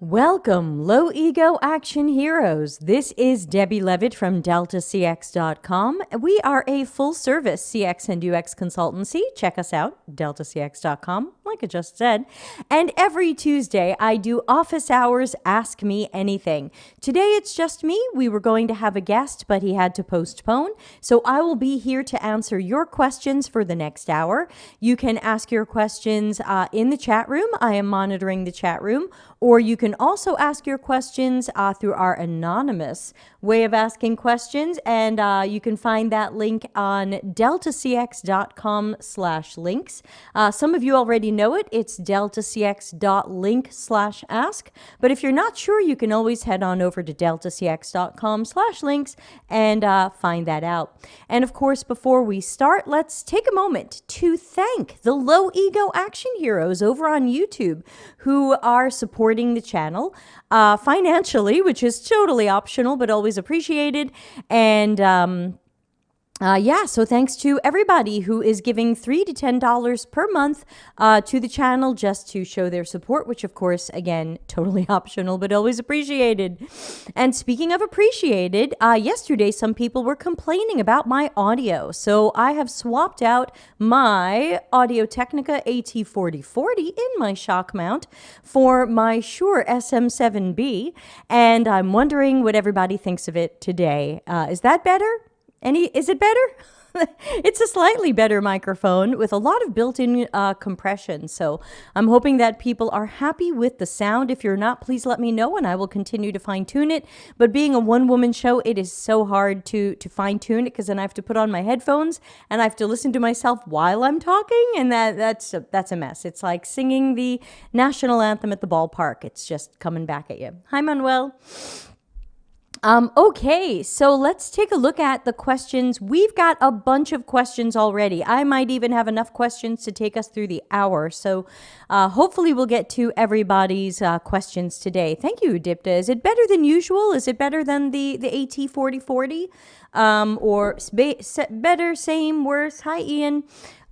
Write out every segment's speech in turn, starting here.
Welcome, low ego action heroes. This is Debbie Levitt from deltacx.com. We are a full service CX and UX consultancy. Check us out, deltacx.com, like I just said. And every Tuesday, I do office hours Ask Me Anything. Today, it's just me. We were going to have a guest, but he had to postpone. So I will be here to answer your questions for the next hour. You can ask your questions in the chat room. I am monitoring the chat room. Or you can also ask your questions through our anonymous way of asking questions. And you can find that link on deltacx.com/links. Some of you already know it. It's deltacx.link/ask. But if you're not sure, you can always head on over to deltacx.com/links and find that out. And of course, before we start, let's take a moment to thank the low ego action heroes over on YouTube who are supporting the channel financially, which is totally optional but always appreciated. And so thanks to everybody who is giving $3 to $10 per month to the channel just to show their support, which of course, again, totally optional but always appreciated. And speaking of appreciated, yesterday some people were complaining about my audio. So I have swapped out my Audio-Technica AT4040 in my shock mount for my Shure SM7B. And I'm wondering what everybody thinks of it today. Is that better? Is it better? It's a slightly better microphone with a lot of built-in compression. So I'm hoping that people are happy with the sound. If you're not, please let me know and I will continue to fine-tune it. But being a one-woman show, it is so hard to fine-tune it because then I have to put on my headphones and I have to listen to myself while I'm talking. And that's a mess. It's like singing the national anthem at the ballpark. It's just coming back at you. Hi, Manuel. Okay, so let's take a look at the questions. We've got a bunch of questions already. I might even have enough questions to take us through the hour. So hopefully we'll get to everybody's questions today. Thank you, Dipta. Is it better than usual? Is it better than the AT4040? Or better, same, worse? Hi, Ian.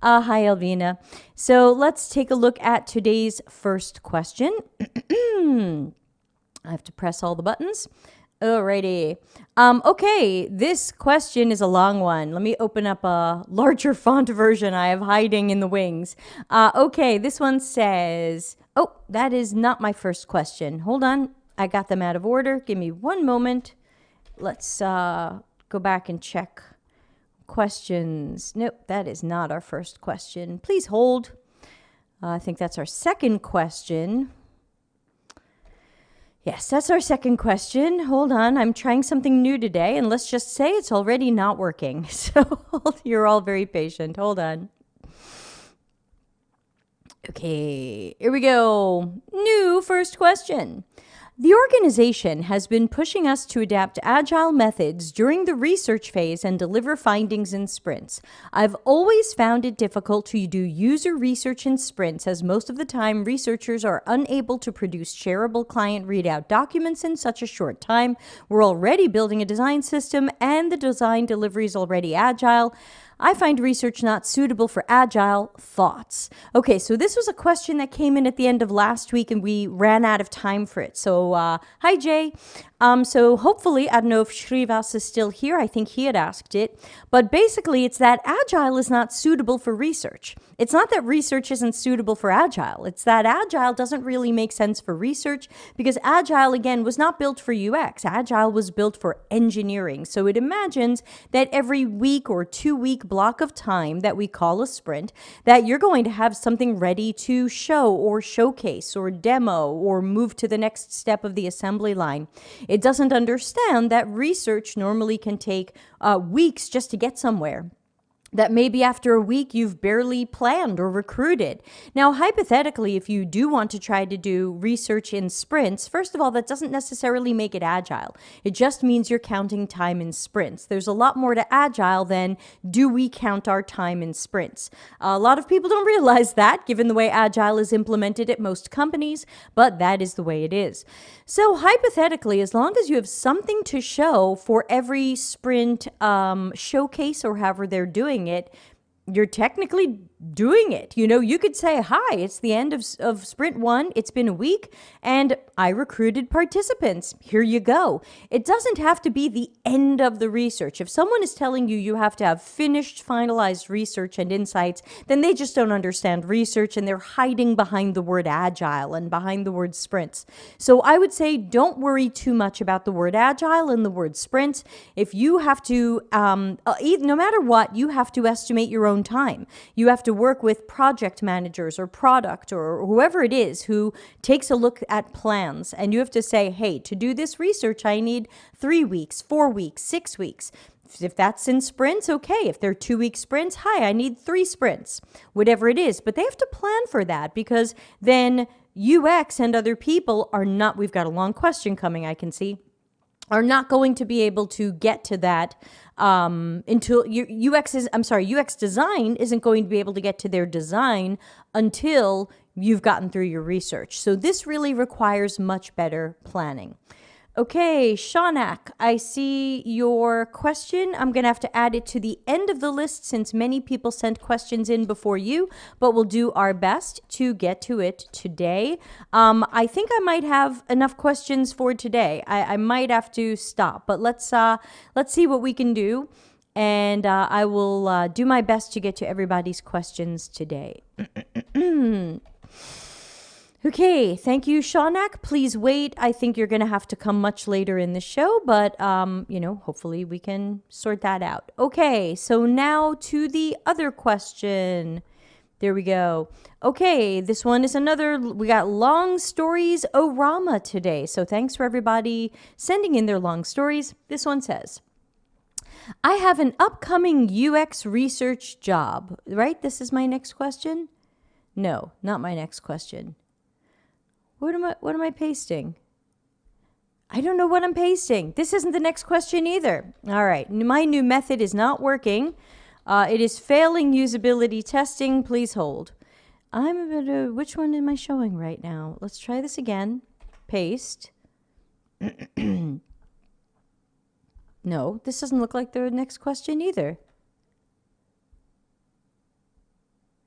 Hi, Elvina. So let's take a look at today's first question. I have to press all the buttons. Alrighty. Okay, this question is a long one. Let me open up a larger font version I have hiding in the wings. Okay, this one says, oh, that is not my first question. Hold on. I got them out of order. Give me one moment. Let's go back and check questions. Nope, that is not our first question. Please hold. I think that's our second question. Yes, that's our second question. Hold on. I'm trying something new today, and let's just say it's already not working. So you're all very patient. Hold on. Okay, here we go. New first question. The organization has been pushing us to adapt agile methods during the research phase and deliver findings in sprints. I've always found it difficult to do user research in sprints, as most of the time researchers are unable to produce shareable client readout documents in such a short time. We're already building a design system and the design delivery is already agile. I find research not suitable for agile. Thoughts? Okay, so this was a question that came in at the end of last week and we ran out of time for it. So, hi, Jay. So hopefully, I don't know if Shrivas is still here. I think he had asked it. But basically, it's that agile is not suitable for research. It's not that research isn't suitable for agile. It's that agile doesn't really make sense for research because agile, again, was not built for UX. Agile was built for engineering. So it imagines that every week or 2-week block of time that we call a sprint, that you're going to have something ready to show or showcase or demo or move to the next step of the assembly line. It doesn't understand that research normally can take weeks just to get somewhere. That maybe after a week you've barely planned or recruited. Now, hypothetically, if you do want to try to do research in sprints, first of all, that doesn't necessarily make it agile. It just means you're counting time in sprints. There's a lot more to agile than do we count our time in sprints. A lot of people don't realize that, given the way agile is implemented at most companies, but that is the way it is. So hypothetically, as long as you have something to show for every sprint showcase or however they're doing it, you're technically doing it. You could say, hi, it's the end of sprint 1. It's been a week and I recruited participants. Here you go. It doesn't have to be the end of the research. If someone is telling you have to have finished, finalized research and insights, then they just don't understand research and they're hiding behind the word agile and behind the word sprints. So I would say don't worry too much about the word agile and the word sprints. If you have to, no matter what, you have to estimate your own time. You have to work with project managers or product or whoever it is who takes a look at plans. And you have to say, hey, to do this research, I need 3 weeks, 4 weeks, 6 weeks. If that's in sprints, okay. If they're 2-week sprints, hi, I need 3 sprints, whatever it is. But they have to plan for that because then UX and other people are not, we've got a long question coming, I can see, are not going to be able to get to that until UX design isn't going to be able to get to their design until you've gotten through your research. So this really requires much better planning. Okay, Shaunak, I see your question. I'm going to have to add it to the end of the list since many people sent questions in before you, but we'll do our best to get to it today. I think I might have enough questions for today. I might have to stop, but let's see what we can do, and I will do my best to get to everybody's questions today. Okay, thank you, Shaunak. Please wait. I think you're going to have to come much later in the show, but, hopefully we can sort that out. Okay, so now to the other question. There we go. Okay, this one is we got long stories orama today. So thanks for everybody sending in their long stories. This one says, I have an upcoming UX research job, right? This is my next question? No, not my next question. What am I pasting? I don't know what I'm pasting. This isn't the next question either. All right. My new method is not working. It is failing usability testing. Please hold. Which one am I showing right now? Let's try this again. Paste. No, this doesn't look like the next question either.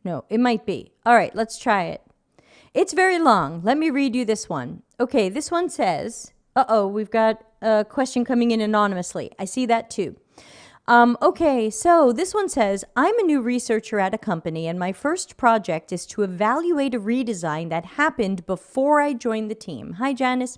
No, it might be. All right, let's try it. It's very long. Let me read you this one. Okay, this one says, we've got a question coming in anonymously. I see that too. Okay, so this one says, I'm a new researcher at a company and my first project is to evaluate a redesign that happened before I joined the team. Hi, Janice.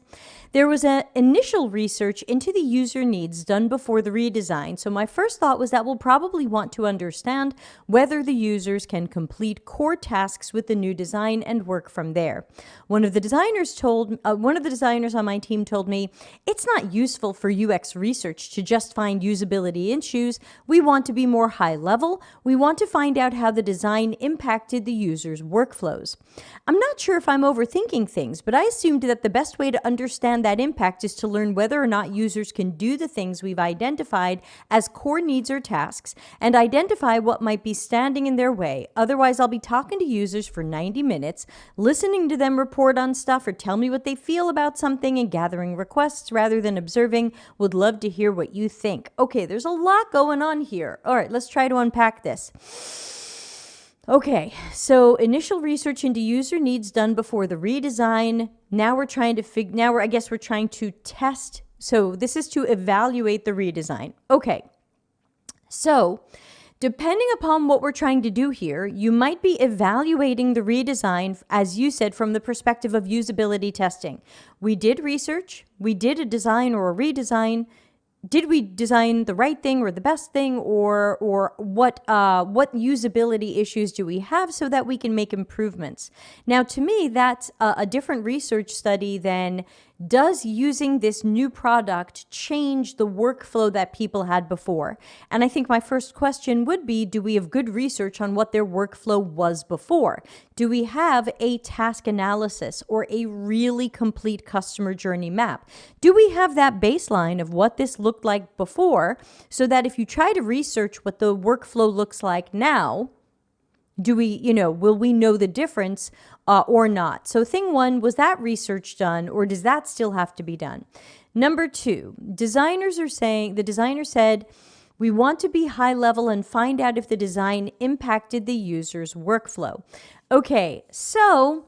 There was an initial research into the user needs done before the redesign, so my first thought was that we'll probably want to understand whether the users can complete core tasks with the new design and work from there. One of the designers on my team told me, it's not useful for UX research to just find usability issues. We want to be more high level. We want to find out how the design impacted the user's workflows. I'm not sure if I'm overthinking things, but I assumed that the best way to understand that impact is to learn whether or not users can do the things we've identified as core needs or tasks and identify what might be standing in their way. Otherwise, I'll be talking to users for 90 minutes, listening to them report on stuff or tell me what they feel about something and gathering requests rather than observing. Would love to hear what you think. Okay, there's a lot going on here. All right, let's try to unpack this. Okay, so initial research into user needs done before the redesign. Now we're trying to we're trying to test. So this is to evaluate the redesign. Okay, so depending upon what we're trying to do here, you might be evaluating the redesign, as you said, from the perspective of usability testing. We did research, we did a design or a redesign. Did we design the right thing or the best thing, or what usability issues do we have so that we can make improvements? Now, to me, that's a different research study than does using this new product change the workflow that people had before? And I think my first question would be, do we have good research on what their workflow was before? Do we have a task analysis or a really complete customer journey map? Do we have that baseline of what this looked like before so that if you try to research what the workflow looks like now, will we know the difference or not? So thing one, was that research done or does that still have to be done? Number two, the designer said, We want to be high level and find out if the design impacted the user's workflow. Okay, so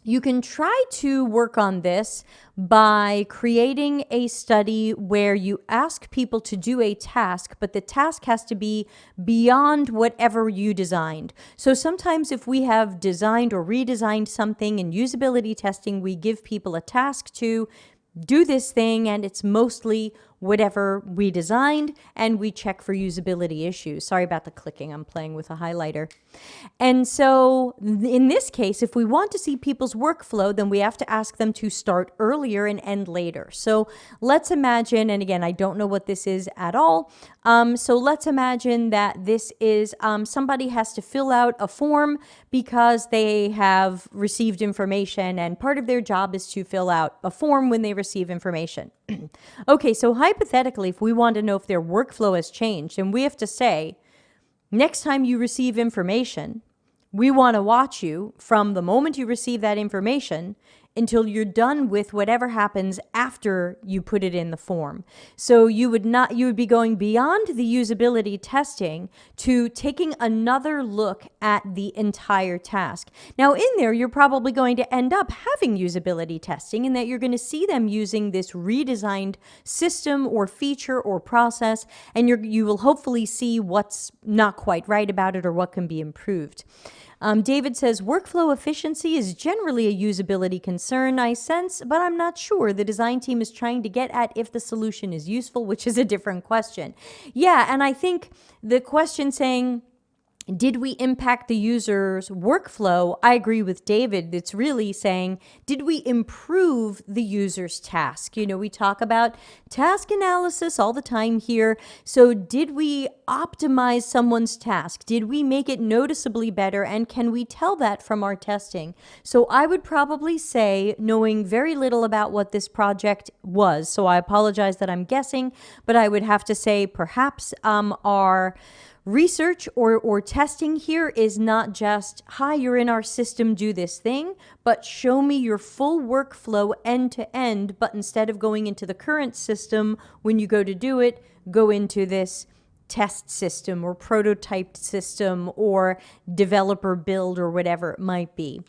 you can try to work on this by creating a study where you ask people to do a task, but the task has to be beyond whatever you designed. So sometimes if we have designed or redesigned something in usability testing, we give people a task to do this thing, and it's mostly whatever we designed, and we check for usability issues. Sorry about the clicking, I'm playing with a highlighter. And so in this case, if we want to see people's workflow, then we have to ask them to start earlier and end later. So let's imagine, and again, I don't know what this is at all, so let's imagine that this is somebody has to fill out a form because they have received information, and part of their job is to fill out a form when they receive information. Okay, so hypothetically, if we want to know if their workflow has changed, and we have to say, next time you receive information, we want to watch you from the moment you receive that information until you're done with whatever happens after you put it in the form. So you would be going beyond the usability testing to taking another look at the entire task. Now in there, you're probably going to end up having usability testing, in that you're going to see them using this redesigned system or feature or process, and you will hopefully see what's not quite right about it or what can be improved. David says, workflow efficiency is generally a usability concern, I sense, but I'm not sure. The design team is trying to get at if the solution is useful, which is a different question. Yeah, and I think the question saying, did we impact the user's workflow? I agree with David. It's really saying, did we improve the user's task? You know, we talk about task analysis all the time here. So did we optimize someone's task? Did we make it noticeably better? And can we tell that from our testing? So I would probably say, knowing very little about what this project was, so I apologize that I'm guessing, but I would have to say perhaps our research or testing here is not just, hi, you're in our system, do this thing, but show me your full workflow end to end. But instead of going into the current system, when you go to do it, go into this test system or prototyped system or developer build or whatever it might be.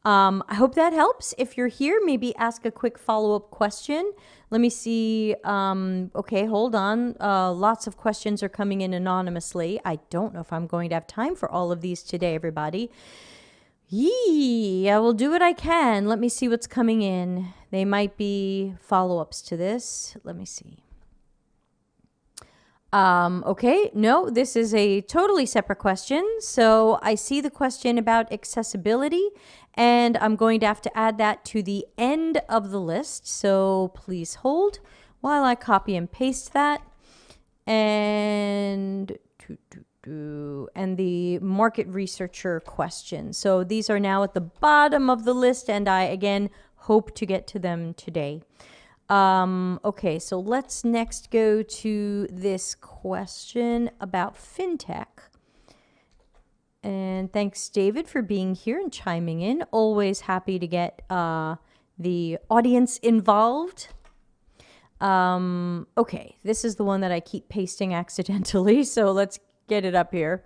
I hope that helps. If you're here, maybe ask a quick follow-up question. Let me see. Okay, hold on. Lots of questions are coming in anonymously. I don't know if I'm going to have time for all of these today, everybody. I will do what I can. Let me see what's coming in. They might be follow-ups to this. Let me see. Okay, no, this is a totally separate question. So I see the question about accessibility, and I'm going to have to add that to the end of the list. So please hold while I copy and paste that. And the market researcher question. So these are now at the bottom of the list, and I, again, hope to get to them today. Okay, so let's next go to this question about Fintech. And thanks, David, for being here and chiming in. Always happy to get the audience involved. Okay, this is the one that I keep pasting accidentally, so let's get it up here.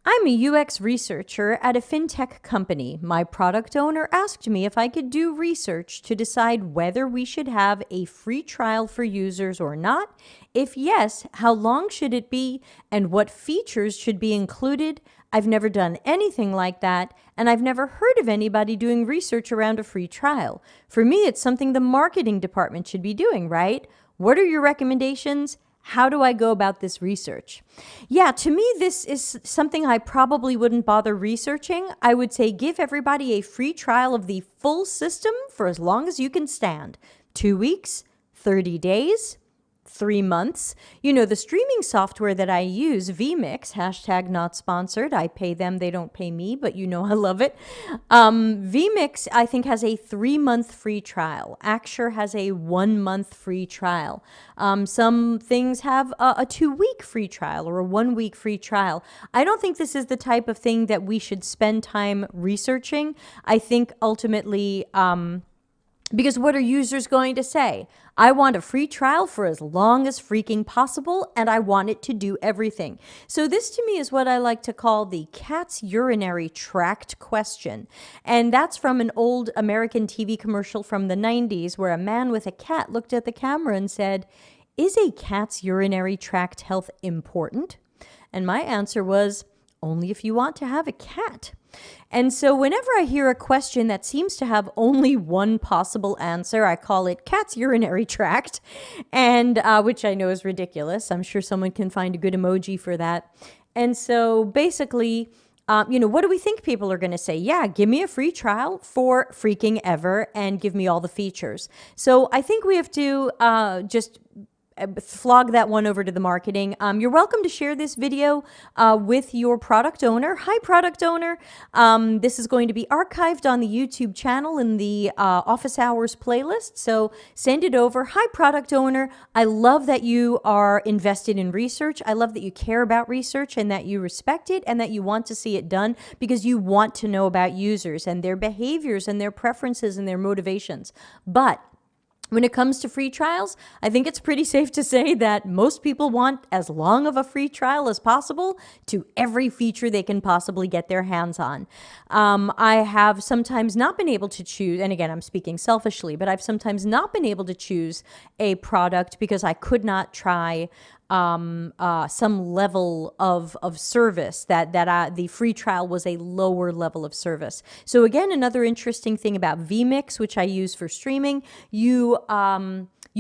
I'm a UX researcher at a fintech company. My product owner asked me if I could do research to decide whether we should have a free trial for users or not. If yes, how long should it be and what features should be included? I've never done anything like that, and I've never heard of anybody doing research around a free trial. For me, it's something the marketing department should be doing, right? What are your recommendations? How do I go about this research? Yeah, to me, this is something I probably wouldn't bother researching. I would say give everybody a free trial of the full system for as long as you can stand. 2 weeks, 30 days, 3 months. You know, the streaming software that I use, vMix, hashtag not sponsored. I pay them, they don't pay me, but you know I love it. vMix, I think, has a 3-month free trial. Axure has a 1-month free trial. Some things have a 2-week free trial or a 1-week free trial. I don't think this is the type of thing that we should spend time researching. I think ultimately, Because what are users going to say? I want a free trial for as long as freaking possible, and I want it to do everything. So this to me is what I like to call the cat's urinary tract question. And that's from an old American TV commercial from the 90s where a man with a cat looked at the camera and said, "Is a cat's urinary tract health important?" And my answer was, only if you want to have a cat. And so whenever I hear a question that seems to have only one possible answer, I call it cat's urinary tract, and which I know is ridiculous. I'm sure someone can find a good emoji for that. And so basically, what do we think people are going to say? Yeah, give me a free trial for freaking ever and give me all the features. So I think we have to just flog that one over to the marketing. You're welcome to share this video with your product owner. Hi, product owner. This is going to be archived on the YouTube channel in the office hours playlist. So send it over. Hi, product owner. I love that you are invested in research. I love that you care about research and that you respect it and that you want to see it done because you want to know about users and their behaviors and their preferences and their motivations. But when it comes to free trials, I think it's pretty safe to say that most people want as long of a free trial as possible to every feature they can possibly get their hands on. I have sometimes not been able to choose, and again, I'm speaking selfishly, but I've sometimes not been able to choose a product because I could not try some level of service that the free trial was a lower level of service. So again, another interesting thing about vMix, which I use for streaming, you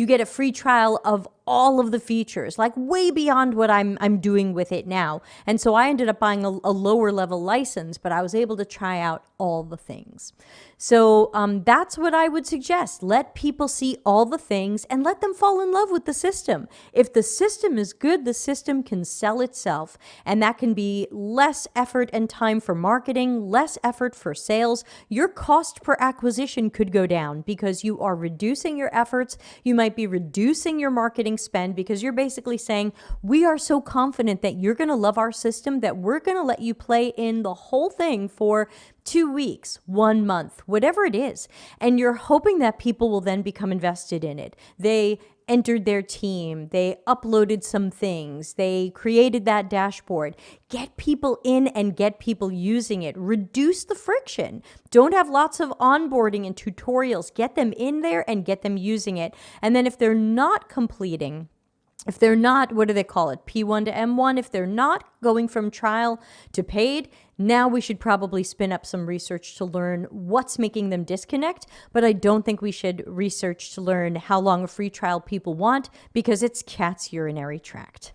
get a free trial of all of the features, like way beyond what I'm doing with it now. And so I ended up buying a lower level license, but I was able to try out all the things. So that's what I would suggest. Let people see all the things and let them fall in love with the system. If the system is good, the system can sell itself. And that can be less effort and time for marketing, less effort for sales. Your cost per acquisition could go down because you are reducing your efforts. You might be reducing your marketing spend because you're basically saying, we are so confident that you're going to love our system that we're going to let you play in the whole thing for 2 weeks, 1 month, whatever it is. And you're hoping that people will then become invested in it. They entered their team. They uploaded some things. They created that dashboard. Get people in and get people using it. Reduce the friction. Don't have lots of onboarding and tutorials. Get them in there and get them using it. And then if they're not completing, if they're not, what do they call it? P1 to M1. If they're not going from trial to paid, now we should probably spin up some research to learn what's making them disconnect. But I don't think we should research to learn how long a free trial people want because it's cat's urinary tract.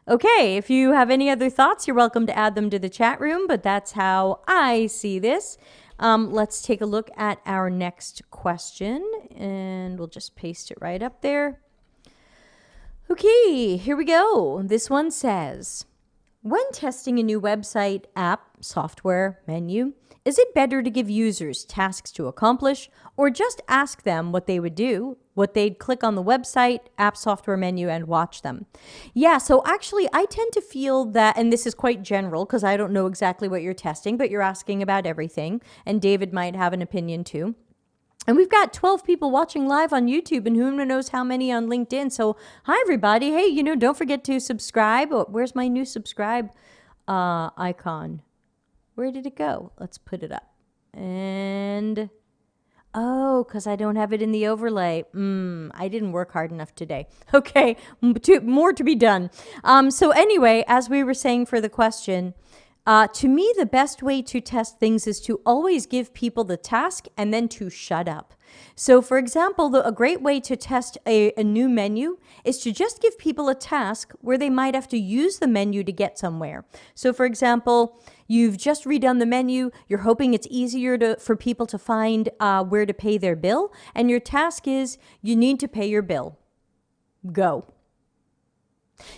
Okay, if you have any other thoughts, you're welcome to add them to the chat room, but that's how I see this. Let's take a look at our next question, and we'll just paste it right up there. Okay, here we go. This one says, when testing a new website, app, software, menu, is it better to give users tasks to accomplish or just ask them what they would do, what they'd click on the website, app, software, menu, and watch them? Yeah, so actually I tend to feel that, and this is quite general because I don't know exactly what you're testing, but you're asking about everything, and David might have an opinion too. And we've got 12 people watching live on YouTube and who knows how many on LinkedIn. So hi, everybody. Hey, don't forget to subscribe. Oh, where's my new subscribe icon? Where did it go? Let's put it up. And, oh, because I don't have it in the overlay. I didn't work hard enough today. Okay, more to be done. So anyway, as we were saying for the question, to me, the best way to test things is to always give people the task and then to shut up. So for example, a great way to test a new menu is to just give people a task where they might have to use the menu to get somewhere. So for example, you've just redone the menu, you're hoping it's easier for people to find where to pay their bill, and your task is you need to pay your bill. Go.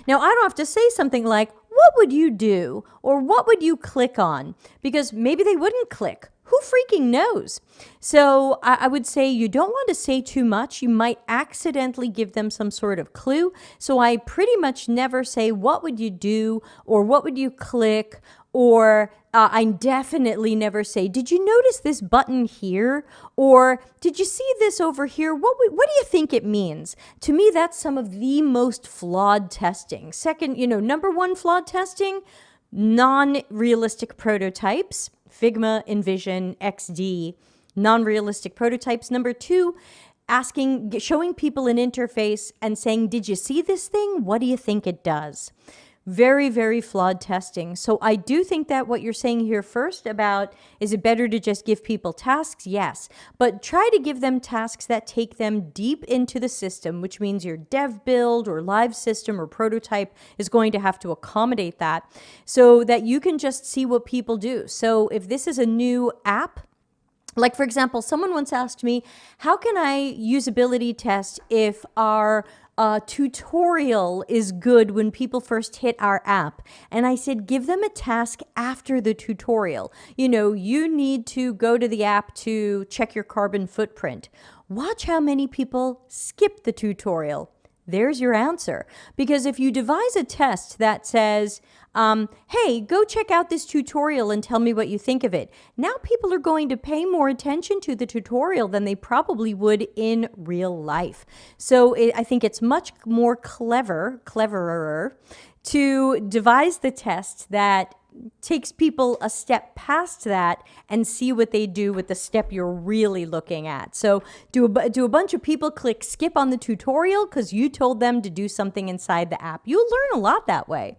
Now, I don't have to say something like, what would you do? Or what would you click on? Because maybe they wouldn't click. Who freaking knows? So I would say you don't want to say too much. You might accidentally give them some sort of clue. So I pretty much never say, what would you do? Or what would you click? Or I definitely never say, did you notice this button here? Or did you see this over here? What do you think it means? To me, that's some of the most flawed testing. Second, number one flawed testing, non-realistic prototypes, Figma, InVision, XD, non-realistic prototypes. Number two, showing people an interface and saying, did you see this thing? What do you think it does? Very, very flawed testing. So I do think that what you're saying here first about, is it better to just give people tasks? Yes. But try to give them tasks that take them deep into the system, which means your dev build or live system or prototype is going to have to accommodate that so that you can just see what people do. So if this is a new app, like, for example, someone once asked me, how can I usability test if our tutorial is good when people first hit our app? And I said, give them a task after the tutorial. You need to go to the app to check your carbon footprint. Watch how many people skip the tutorial. There's your answer. Because if you devise a test that says, hey, go check out this tutorial and tell me what you think of it, now people are going to pay more attention to the tutorial than they probably would in real life. So I think it's much more cleverer to devise the test that takes people a step past that and see what they do with the step you're really looking at. So do a bunch of people click skip on the tutorial because you told them to do something inside the app? You'll learn a lot that way.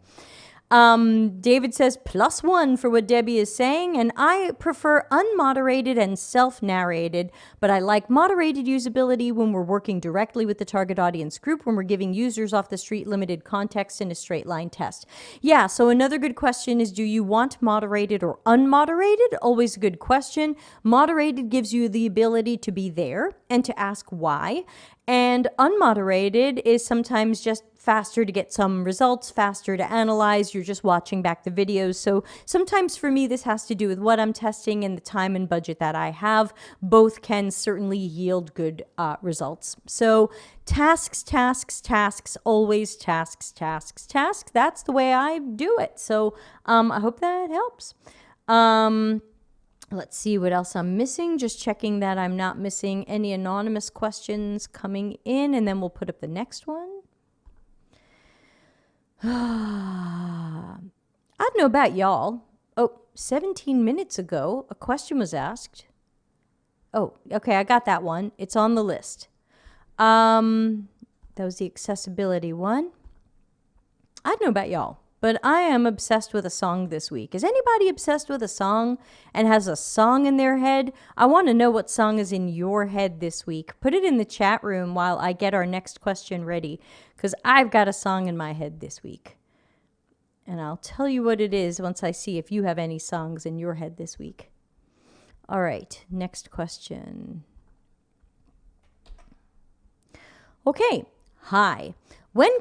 David says +1 for what Debbie is saying, and I prefer unmoderated and self-narrated, but I like moderated usability when we're working directly with the target audience group, when we're giving users off the street limited context in a straight line test. Yeah, so another good question is, do you want moderated or unmoderated? Always a good question. Moderated gives you the ability to be there and to ask why. And unmoderated is sometimes just faster to get some results, faster to analyze. You're just watching back the videos. So sometimes for me, this has to do with what I'm testing and the time and budget that I have. Both can certainly yield good results. So tasks, always tasks. That's the way I do it. So I hope that helps. Let's see what else I'm missing. Just checking that I'm not missing any anonymous questions coming in, and then we'll put up the next one. I don't know about y'all. 17 minutes ago, a question was asked. Oh, okay, I got that one. It's on the list. That was the accessibility one. I don't know about y'all, but I am obsessed with a song this week. Is anybody obsessed with a song and has a song in their head? I want to know what song is in your head this week. Put it in the chat room while I get our next question ready, because I've got a song in my head this week. And I'll tell you what it is once I see if you have any songs in your head this week. All right, next question. Okay, hi. When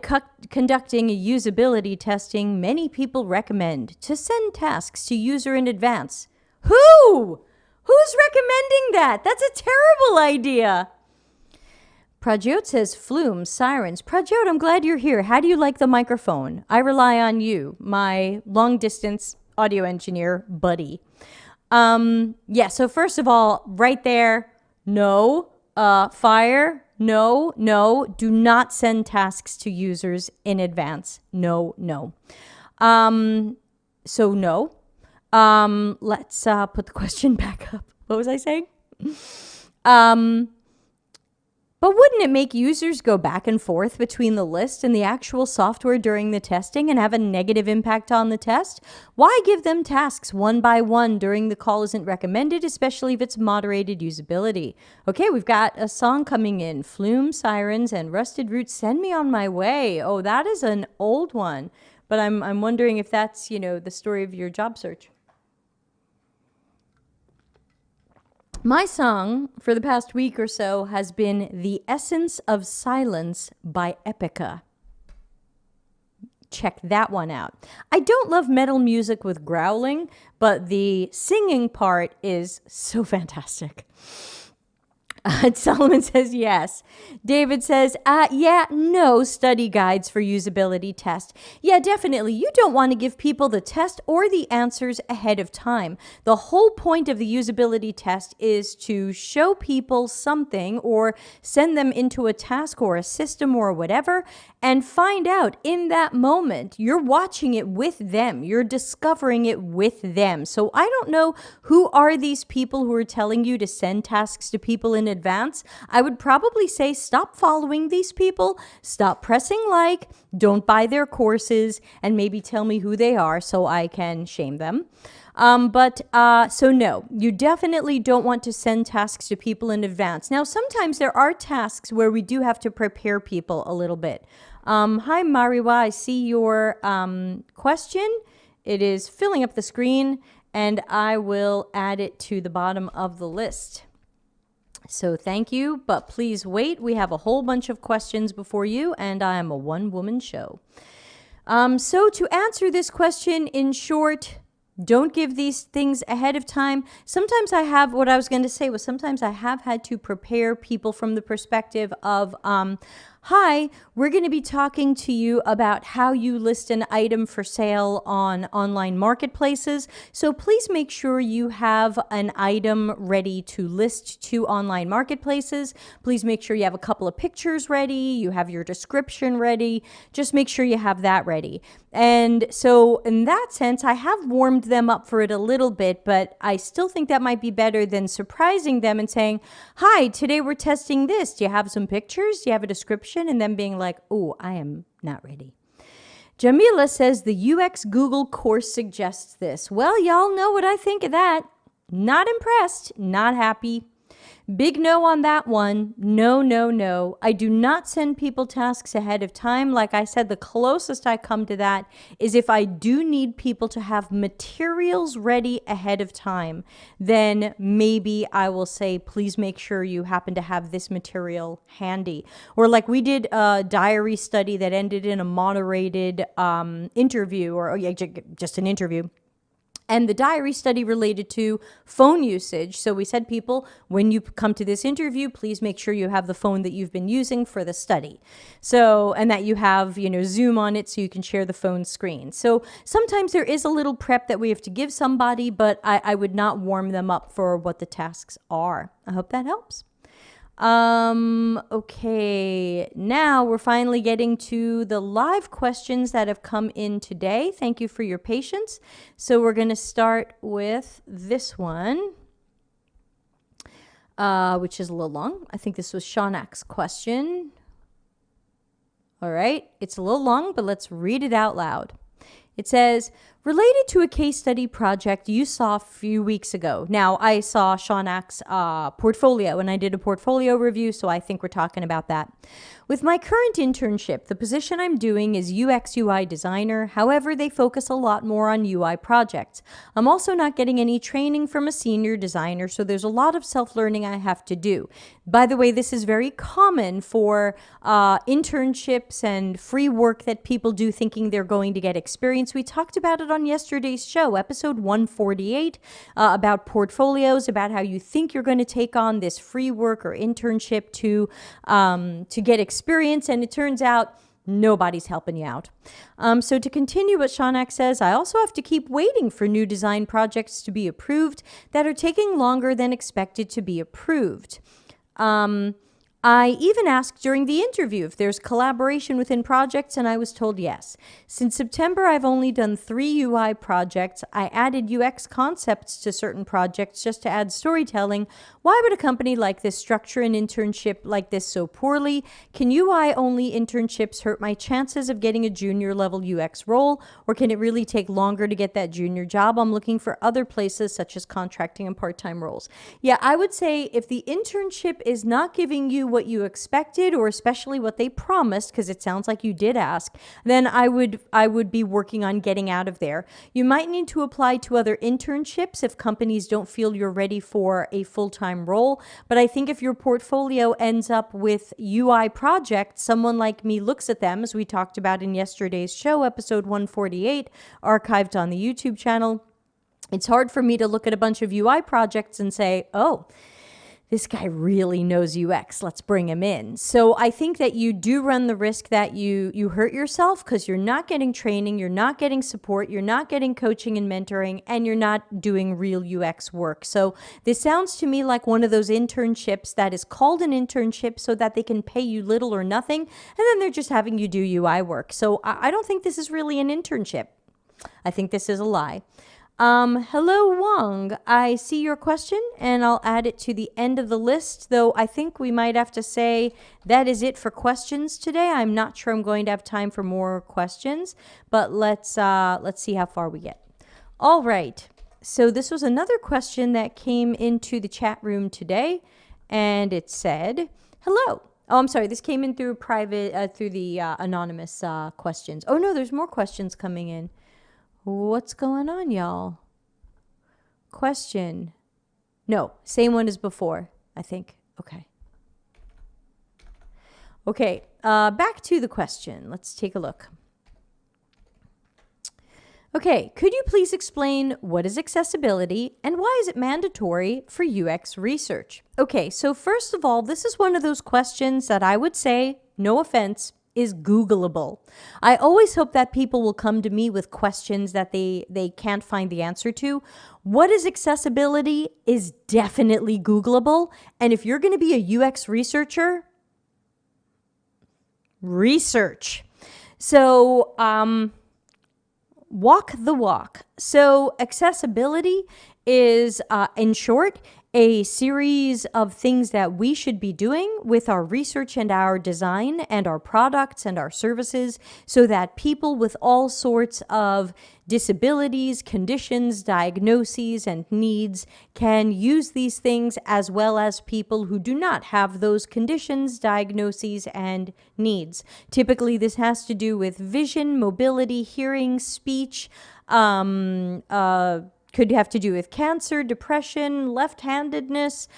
conducting a usability testing, many people recommend to send tasks to user in advance. Who? Who's recommending that? That's a terrible idea. Prajot says flume, sirens. Prajot, I'm glad you're here. How do you like the microphone? I rely on you, my long-distance audio engineer buddy. Yeah, so first of all, right there, no. Fire, no. Do not send tasks to users in advance. No. So no. Let's put the question back up. What was I saying? But wouldn't it make users go back and forth between the list and the actual software during the testing and have a negative impact on the test? Why give them tasks one by one during the call isn't recommended, especially if it's moderated usability? Okay, we've got a song coming in. Flume, Sirens, and Rusted Roots, Send Me On My Way. Oh, that is an old one. But I'm wondering if that's, the story of your job search. My song for the past week or so has been The Essence of Silence by Epica. Check that one out. I don't love metal music with growling, but the singing part is so fantastic. Solomon says yes. David says, yeah, no study guides for usability test. Yeah, definitely. You don't want to give people the test or the answers ahead of time. The whole point of the usability test is to show people something or send them into a task or a system or whatever and find out in that moment. You're watching it with them. You're discovering it with them. So I don't know who are these people who are telling you to send tasks to people in advance. I would probably say stop following these people, stop pressing like, don't buy their courses, and maybe tell me who they are so I can shame them. So no, you definitely don't want to send tasks to people in advance. Now, sometimes there are tasks where we do have to prepare people a little bit. Hi, Mariwa, I see your question. It is filling up the screen, and I will add it to the bottom of the list. So thank you, but please wait. We have a whole bunch of questions before you, and I am a one-woman show. So to answer this question in short, don't give these things ahead of time. Sometimes I have had to prepare people from the perspective of, hi, we're going to be talking to you about how you list an item for sale on online marketplaces. So please make sure you have an item ready to list to online marketplaces. Please make sure you have a couple of pictures ready. You have your description ready. Just make sure you have that ready. And so in that sense, I have warmed them up for it a little bit, but I still think that might be better than surprising them and saying, hi, today we're testing this. Do you have some pictures? Do you have a description? And then being like, oh, I am not ready. Jamila says the UX Google course suggests this. Well, y'all know what I think of that. Not impressed, not happy. Big no on that one. No, no, no. I do not send people tasks ahead of time. Like I said, the closest I come to that is if I do need people to have materials ready ahead of time, then maybe I will say, please make sure you happen to have this material handy. Or like we did a diary study that ended in a moderated interview, or just an interview. And the diary study related to phone usage. So we said, people, when you come to this interview, please make sure you have the phone that you've been using for the study. So, and that you have, Zoom on it so you can share the phone screen. So sometimes there is a little prep that we have to give somebody, but I would not warm them up for what the tasks are. I hope that helps. Okay, now we're finally getting to the live questions that have come in today. Thank you for your patience. So we're going to start with this one, which is a little long. I think this was Shaunak's question. All right, it's a little long, but let's read it out loud. It says, related to a case study project you saw a few weeks ago. Now, I saw Shaunak's portfolio, and I did a portfolio review, so I think we're talking about that. With my current internship, the position I'm doing is UX UI designer. However, they focus a lot more on UI projects. I'm also not getting any training from a senior designer, so there's a lot of self-learning I have to do. By the way, this is very common for internships and free work that people do thinking they're going to get experience. We talked about it on yesterday's show, episode 148, about portfolios, about how you think you're going to take on this free work or internship to get experience, and it turns out nobody's helping you out. So to continue what Shaunak says, I also have to keep waiting for new design projects to be approved that are taking longer than expected to be approved. I even asked during the interview if there's collaboration within projects, and I was told yes. Since September, I've only done 3 UI projects. I added UX concepts to certain projects just to add storytelling. Why would a company like this structure an internship like this so poorly? Can UI-only internships hurt my chances of getting a junior level UX role, or can it really take longer to get that junior job? I'm looking for other places such as contracting and part-time roles. Yeah, I would say if the internship is not giving you what you expected, or especially what they promised, because it sounds like you did ask, then I would be working on getting out of there. You might need to apply to other internships if companies don't feel you're ready for a full-time role. But I think if your portfolio ends up with UI projects, someone like me looks at them, as we talked about in yesterday's show, episode 148, archived on the YouTube channel. It's hard for me to look at a bunch of UI projects and say, oh, this guy really knows UX. Let's bring him in. So I think that you do run the risk that you hurt yourself because you're not getting training, you're not getting support, you're not getting coaching and mentoring, and you're not doing real UX work. So this sounds to me like one of those internships that is called an internship so that they can pay you little or nothing, and then they're just having you do UI work. So I don't think this is really an internship. I think this is a lie. Hello, Wong. I see your question, and I'll add it to the end of the list, though I think we might have to say that is it for questions today. I'm not sure I'm going to have time for more questions, but let's see how far we get. All right. So this was another question that came into the chat room today, and it said, hello. Oh, I'm sorry. This came in through private, through the anonymous questions. Oh, no, there's more questions coming in. What's going on, y'all? Question. No, same one as before, I think. Okay. Okay, back to the question. Let's take a look. Okay, could you please explain what is accessibility and why is it mandatory for UX research? Okay, so first of all, this is one of those questions that I would say, no offense, is Googleable. I always hope that people will come to me with questions that they can't find the answer to. What is accessibility is definitely Googleable. And if you're going to be a UX researcher, research. So, walk the walk. So accessibility is, in short, a series of things that we should be doing with our research and our design and our products and our services so that people with all sorts of disabilities, conditions, diagnoses, and needs can use these things, as well as people who do not have those conditions, diagnoses, and needs. Typically, this has to do with vision, mobility, hearing, speech, could have to do with cancer, depression, left-handedness,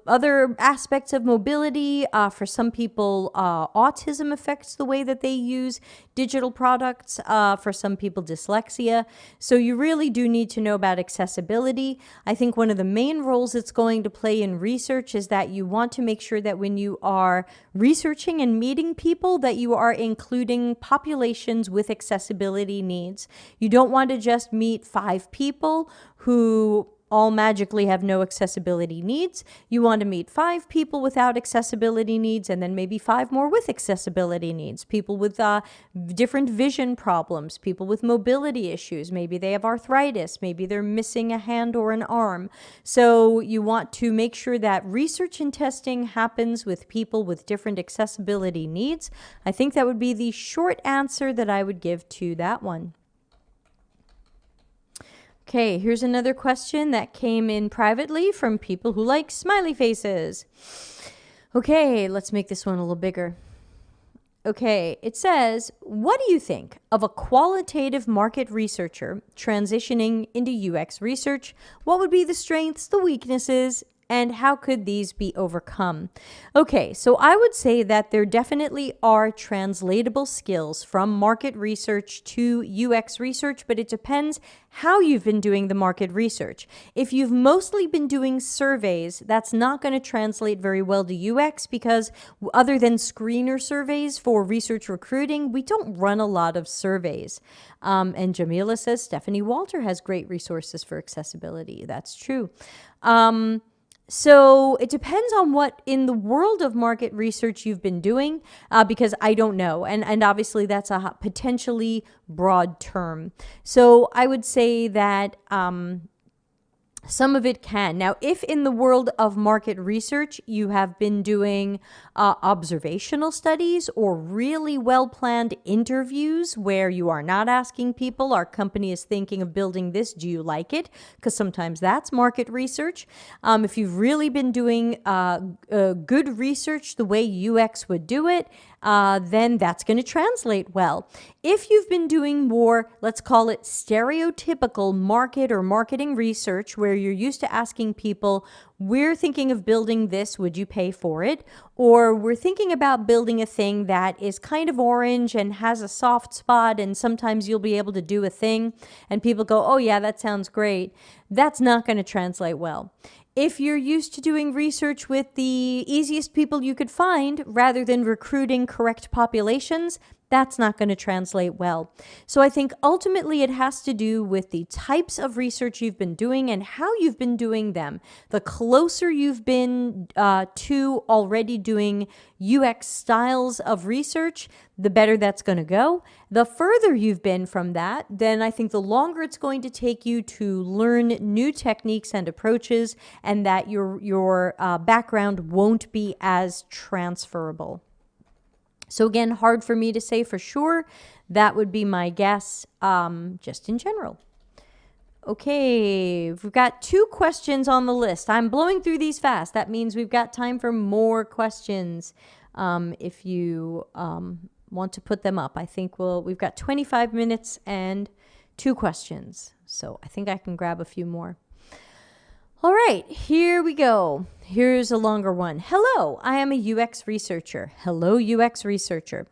other aspects of mobility. For some people, autism affects the way that they use digital products. For some people, dyslexia. So you really do need to know about accessibility. I think one of the main roles it's going to play in research is that you want to make sure that when you are researching and meeting people, that you are including populations with accessibility needs. You don't want to just meet 5 people who all magically have no accessibility needs. You want to meet 5 people without accessibility needs and then maybe 5 more with accessibility needs. People with different vision problems, people with mobility issues. Maybe they have arthritis. Maybe they're missing a hand or an arm. So you want to make sure that research and testing happens with people with different accessibility needs. I think that would be the short answer that I would give to that one. Okay, here's another question that came in privately from people who like smiley faces. Okay, let's make this one a little bigger. Okay, it says, what do you think of a qualitative market researcher transitioning into UX research? What would be the strengths, the weaknesses, and how could these be overcome? Okay, so I would say that there definitely are translatable skills from market research to UX research, but it depends how you've been doing the market research. If you've mostly been doing surveys, that's not going to translate very well to UX because other than screener surveys for research recruiting, we don't run a lot of surveys. And Jamila says Stephanie Walter has great resources for accessibility. That's true. So it depends on what in the world of market research you've been doing, because I don't know. And obviously that's a potentially broad term. So I would say that some of it can. Now, if in the world of market research, you have been doing observational studies or really well-planned interviews where you are not asking people, our company is thinking of building this, do you like it? Because sometimes that's market research. If you've really been doing good research the way UX would do it, then that's going to translate well. If you've been doing more, let's call it stereotypical market or marketing research, where where you're used to asking people, we're thinking of building this, would you pay for it? Or we're thinking about building a thing that is kind of orange and has a soft spot, and sometimes you'll be able to do a thing, and people go, oh yeah, that sounds great. That's not going to translate well. If you're used to doing research with the easiest people you could find rather than recruiting correct populations, that's not going to translate well. So I think ultimately it has to do with the types of research you've been doing and how you've been doing them. The closer you've been to already doing UX styles of research, the better that's going to go. The further you've been from that, then I think the longer it's going to take you to learn new techniques and approaches, and that your background won't be as transferable. So again, hard for me to say for sure. That would be my guess, just in general. Okay, we've got 2 questions on the list. I'm blowing through these fast. That means we've got time for more questions if you want to put them up. I think we've got 25 minutes and 2 questions. So I think I can grab a few more. All right, here we go. Here's a longer one. Hello, I am a UX researcher. Hello, UX researcher.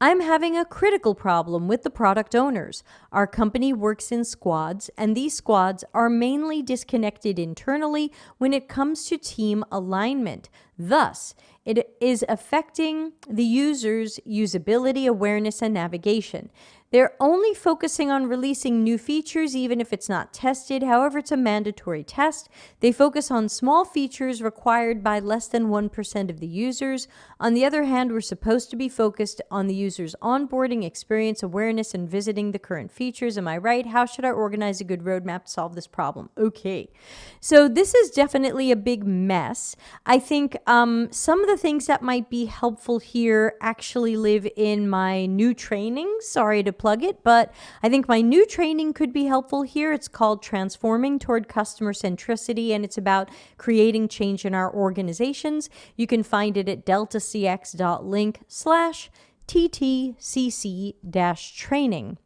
I'm having a critical problem with the product owners. Our company works in squads, and these squads are mainly disconnected internally when it comes to team alignment. Thus, it is affecting the user's usability, awareness, and navigation. They're only focusing on releasing new features even if it's not tested. However, it's a mandatory test. They focus on small features required by less than 1% of the users. On the other hand, we're supposed to be focused on the user's onboarding, experience, awareness, and visiting the current features. Am I right? How should I organize a good roadmap to solve this problem? Okay. So this is definitely a big mess. I think some of the things that might be helpful here actually live in my new training. Sorry to plug it, but I think my new training could be helpful here. It's called Transforming Toward Customer Centricity, and it's about creating change in our organizations. You can find it at deltacx.link/ttcc-training.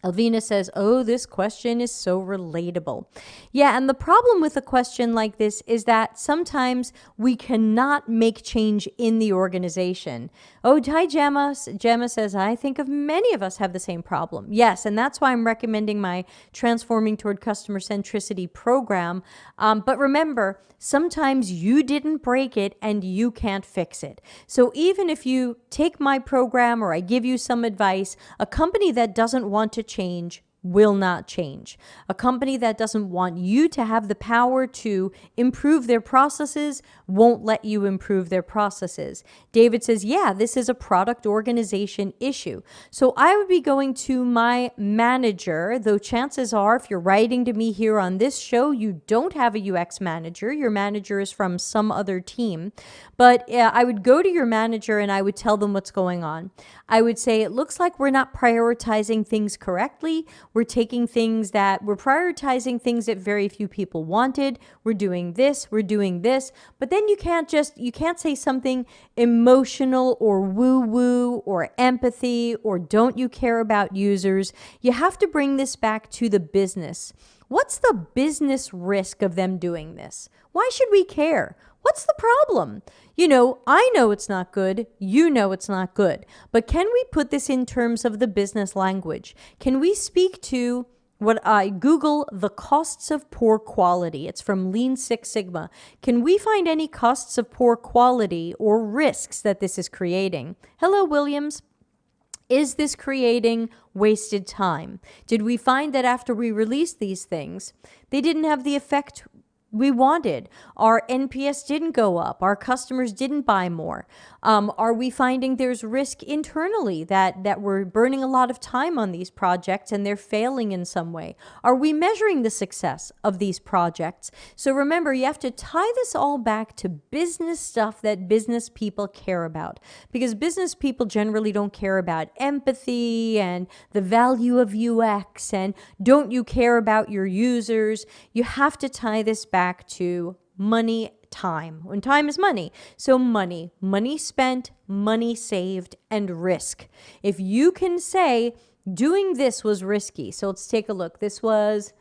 Alvina says, oh, this question is so relatable. Yeah, and the problem with a question like this is that sometimes we cannot make change in the organization. Oh, hi, Gemma. Gemma says, I think of many of us have the same problem. Yes, and that's why I'm recommending my Transforming Toward Customer Centricity program. But remember, sometimes you didn't break it and you can't fix it. So even if you take my program or I give you some advice, a company that doesn't want to change will not change. A company that doesn't want you to have the power to improve their processes won't let you improve their processes. David says, yeah, this is a product organization issue. So I would be going to my manager, though chances are if you're writing to me here on this show, you don't have a UX manager. Your manager is from some other team. But I would go to your manager and I would tell them what's going on. I would say, it looks like we're not prioritizing things correctly. We're prioritizing things that very few people wanted. We're doing this, but then you can't say something emotional or woo-woo or empathy or don't you care about users. You have to bring this back to the business. What's the business risk of them doing this? Why should we care? What's the problem? I know it's not good. You know it's not good. But can we put this in terms of the business language? Can we speak to what I Google the costs of poor quality? It's from Lean Six Sigma. Can we find any costs of poor quality or risks that this is creating? Hello, Williams. Is this creating wasted time? Did we find that after we released these things, they didn't have the effect we wanted? Our NPS didn't go up. Our customers didn't buy more. Are we finding there's risk internally that we're burning a lot of time on these projects and they're failing in some way? Are we measuring the success of these projects? So remember, you have to tie this all back to business stuff that business people care about, because business people generally don't care about empathy and the value of UX and don't you care about your users. You have to tie this back to money, time. When time is money. So money spent, money saved, and risk. If you can say doing this was risky. So let's take a look. This was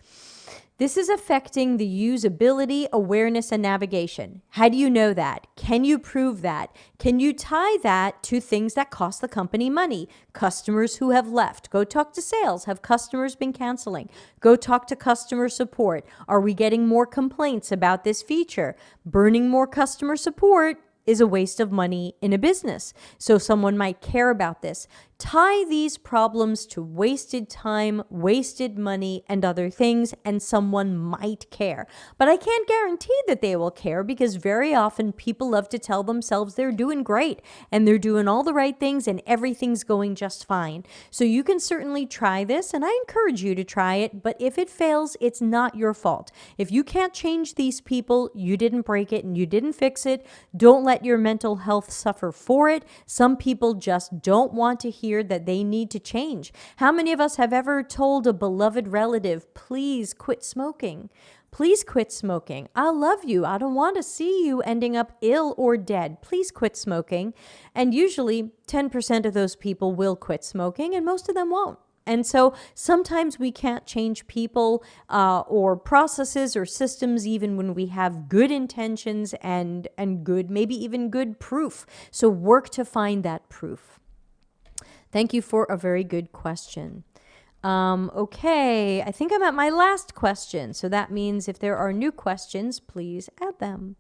This is affecting the usability, awareness, and navigation. How do you know that? Can you prove that? Can you tie that to things that cost the company money? Customers who have left. Go talk to sales. Have customers been canceling? Go talk to customer support. Are we getting more complaints about this feature? Burning more customer support is a waste of money in a business. So someone might care about this. Tie these problems to wasted time, wasted money, and other things, and someone might care. But I can't guarantee that they will care, because very often people love to tell themselves they're doing great and they're doing all the right things and everything's going just fine. So you can certainly try this, and I encourage you to try it, but if it fails, it's not your fault. If you can't change these people, you didn't break it and you didn't fix it. Don't let your mental health suffer for it. Some people just don't want to hear that they need to change. How many of us have ever told a beloved relative, please quit smoking? Please quit smoking. I love you. I don't want to see you ending up ill or dead. Please quit smoking. And usually 10% of those people will quit smoking, and most of them won't. And so sometimes we can't change people or processes or systems even when we have good intentions and good, maybe even good proof. So work to find that proof. Thank you for a very good question. Okay, I think I'm at my last question. So that means if there are new questions, please add them.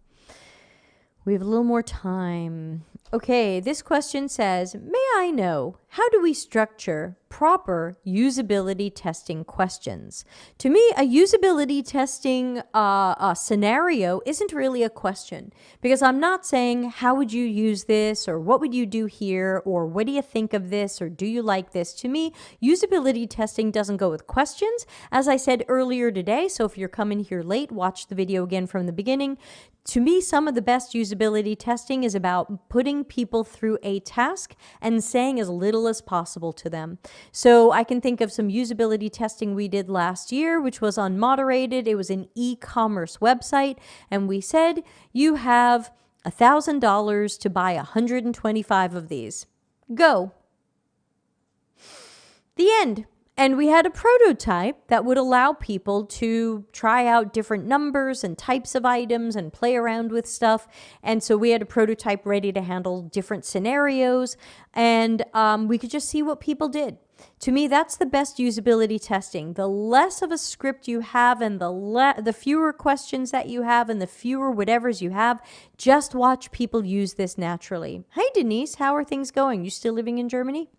We have a little more time. Okay, this question says, may I know, how do we structure proper usability testing questions? To me, a usability testing scenario isn't really a question, because I'm not saying, how would you use this, or what would you do here, or what do you think of this, or do you like this? To me, usability testing doesn't go with questions, as I said earlier today. So if you're coming here late, watch the video again from the beginning. To me, some of the best usability testing is about putting people through a task and saying as little as possible to them. So I can think of some usability testing we did last year, which was Unmoderated. It was an e-commerce website, and we said, you have $1,000 to buy 125 of these. Go. The end. And we had a prototype that would allow people to try out different numbers and types of items and play around with stuff. And so we had a prototype ready to handle different scenarios, and we could just see what people did. To me, that's the best usability testing. The less of a script you have, and the fewer questions that you have, and the fewer whatevers you have, just watch people use this naturally. Hi, Denise. How are things going? You still living in Germany?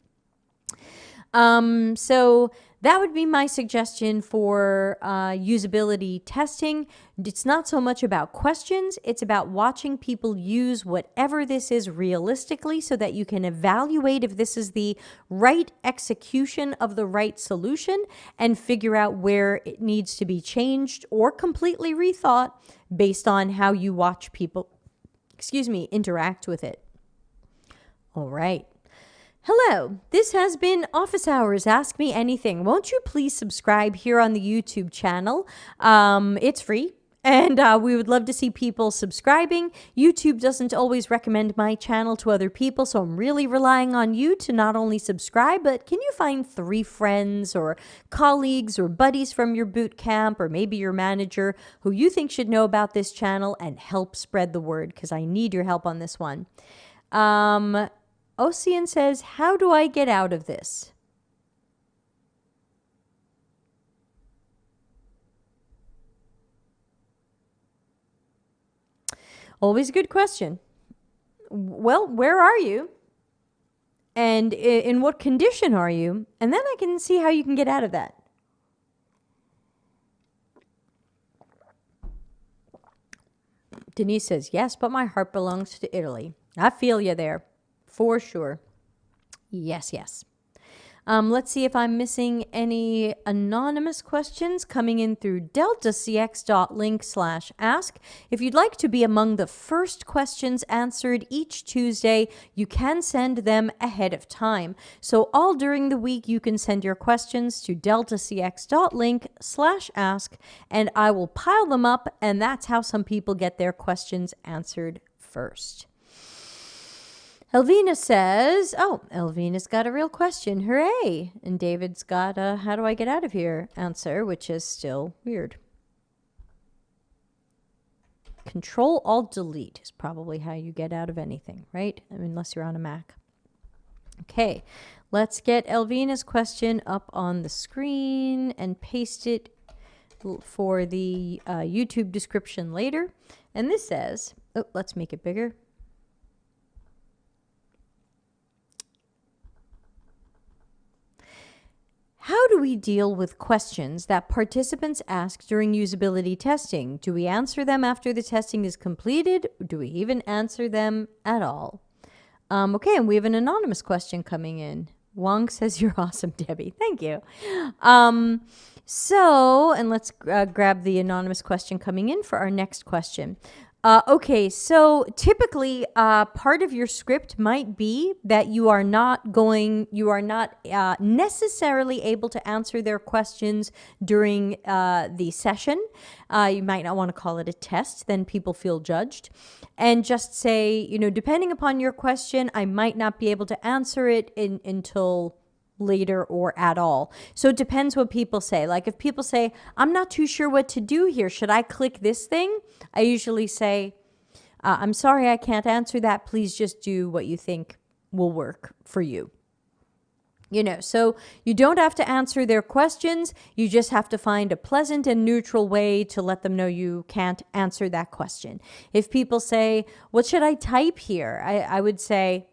So that would be my suggestion for usability testing. It's not so much about questions. It's about watching people use whatever this is realistically, so that you can evaluate if this is the right execution of the right solution and figure out where it needs to be changed or completely rethought based on how you watch people, interact with it. All right. Hello, this has been Office Hours Ask Me Anything. Won't you please subscribe here on the YouTube channel? It's free, and we would love to see people subscribing. YouTube doesn't always recommend my channel to other people, so I'm really relying on you to not only subscribe, but can you find 3 friends or colleagues or buddies from your boot camp, or maybe your manager, who you think should know about this channel, and help spread the word, because I need your help on this one. Ocean says, how do I get out of this? Always a good question. Well, where are you? And in what condition are you? And then I can see how you can get out of that. Denise says, yes, but my heart belongs to Italy. I feel you there. For sure. Yes, yes. Let's see if I'm missing any anonymous questions coming in through deltacx.link/ask. If you'd like to be among the first questions answered each Tuesday, you can send them ahead of time. So all during the week, you can send your questions to deltacx.link/ask, and I will pile them up, and that's how some people get their questions answered first. Elvina says, oh, Elvina's got a real question. Hooray. And David's got a how do I get out of here answer, which is still weird. Control-Alt-Delete is probably how you get out of anything, right? I mean, unless you're on a Mac. Okay, let's get Elvina's question up on the screen and paste it for the YouTube description later. And this says, oh, let's make it bigger. How do we deal with questions that participants ask during usability testing? Do we answer them after the testing is completed? Do we even answer them at all? Okay, and we have an anonymous question coming in. Wong says, you're awesome, Debbie. Thank you. And let's grab the anonymous question coming in for our next question. Okay, so typically part of your script might be that you are not necessarily able to answer their questions during the session. You might not want to call it a test, then people feel judged. And just say, you know, depending upon your question, I might not be able to answer it until later or at all. So it depends what people say. Like if people say, I'm not too sure what to do here, should I click this thing? I usually say, I'm sorry, I can't answer that. Please just do what you think will work for you. You know, so you don't have to answer their questions. You just have to find a pleasant and neutral way to let them know you can't answer that question. If people say, what should I type here? I would say,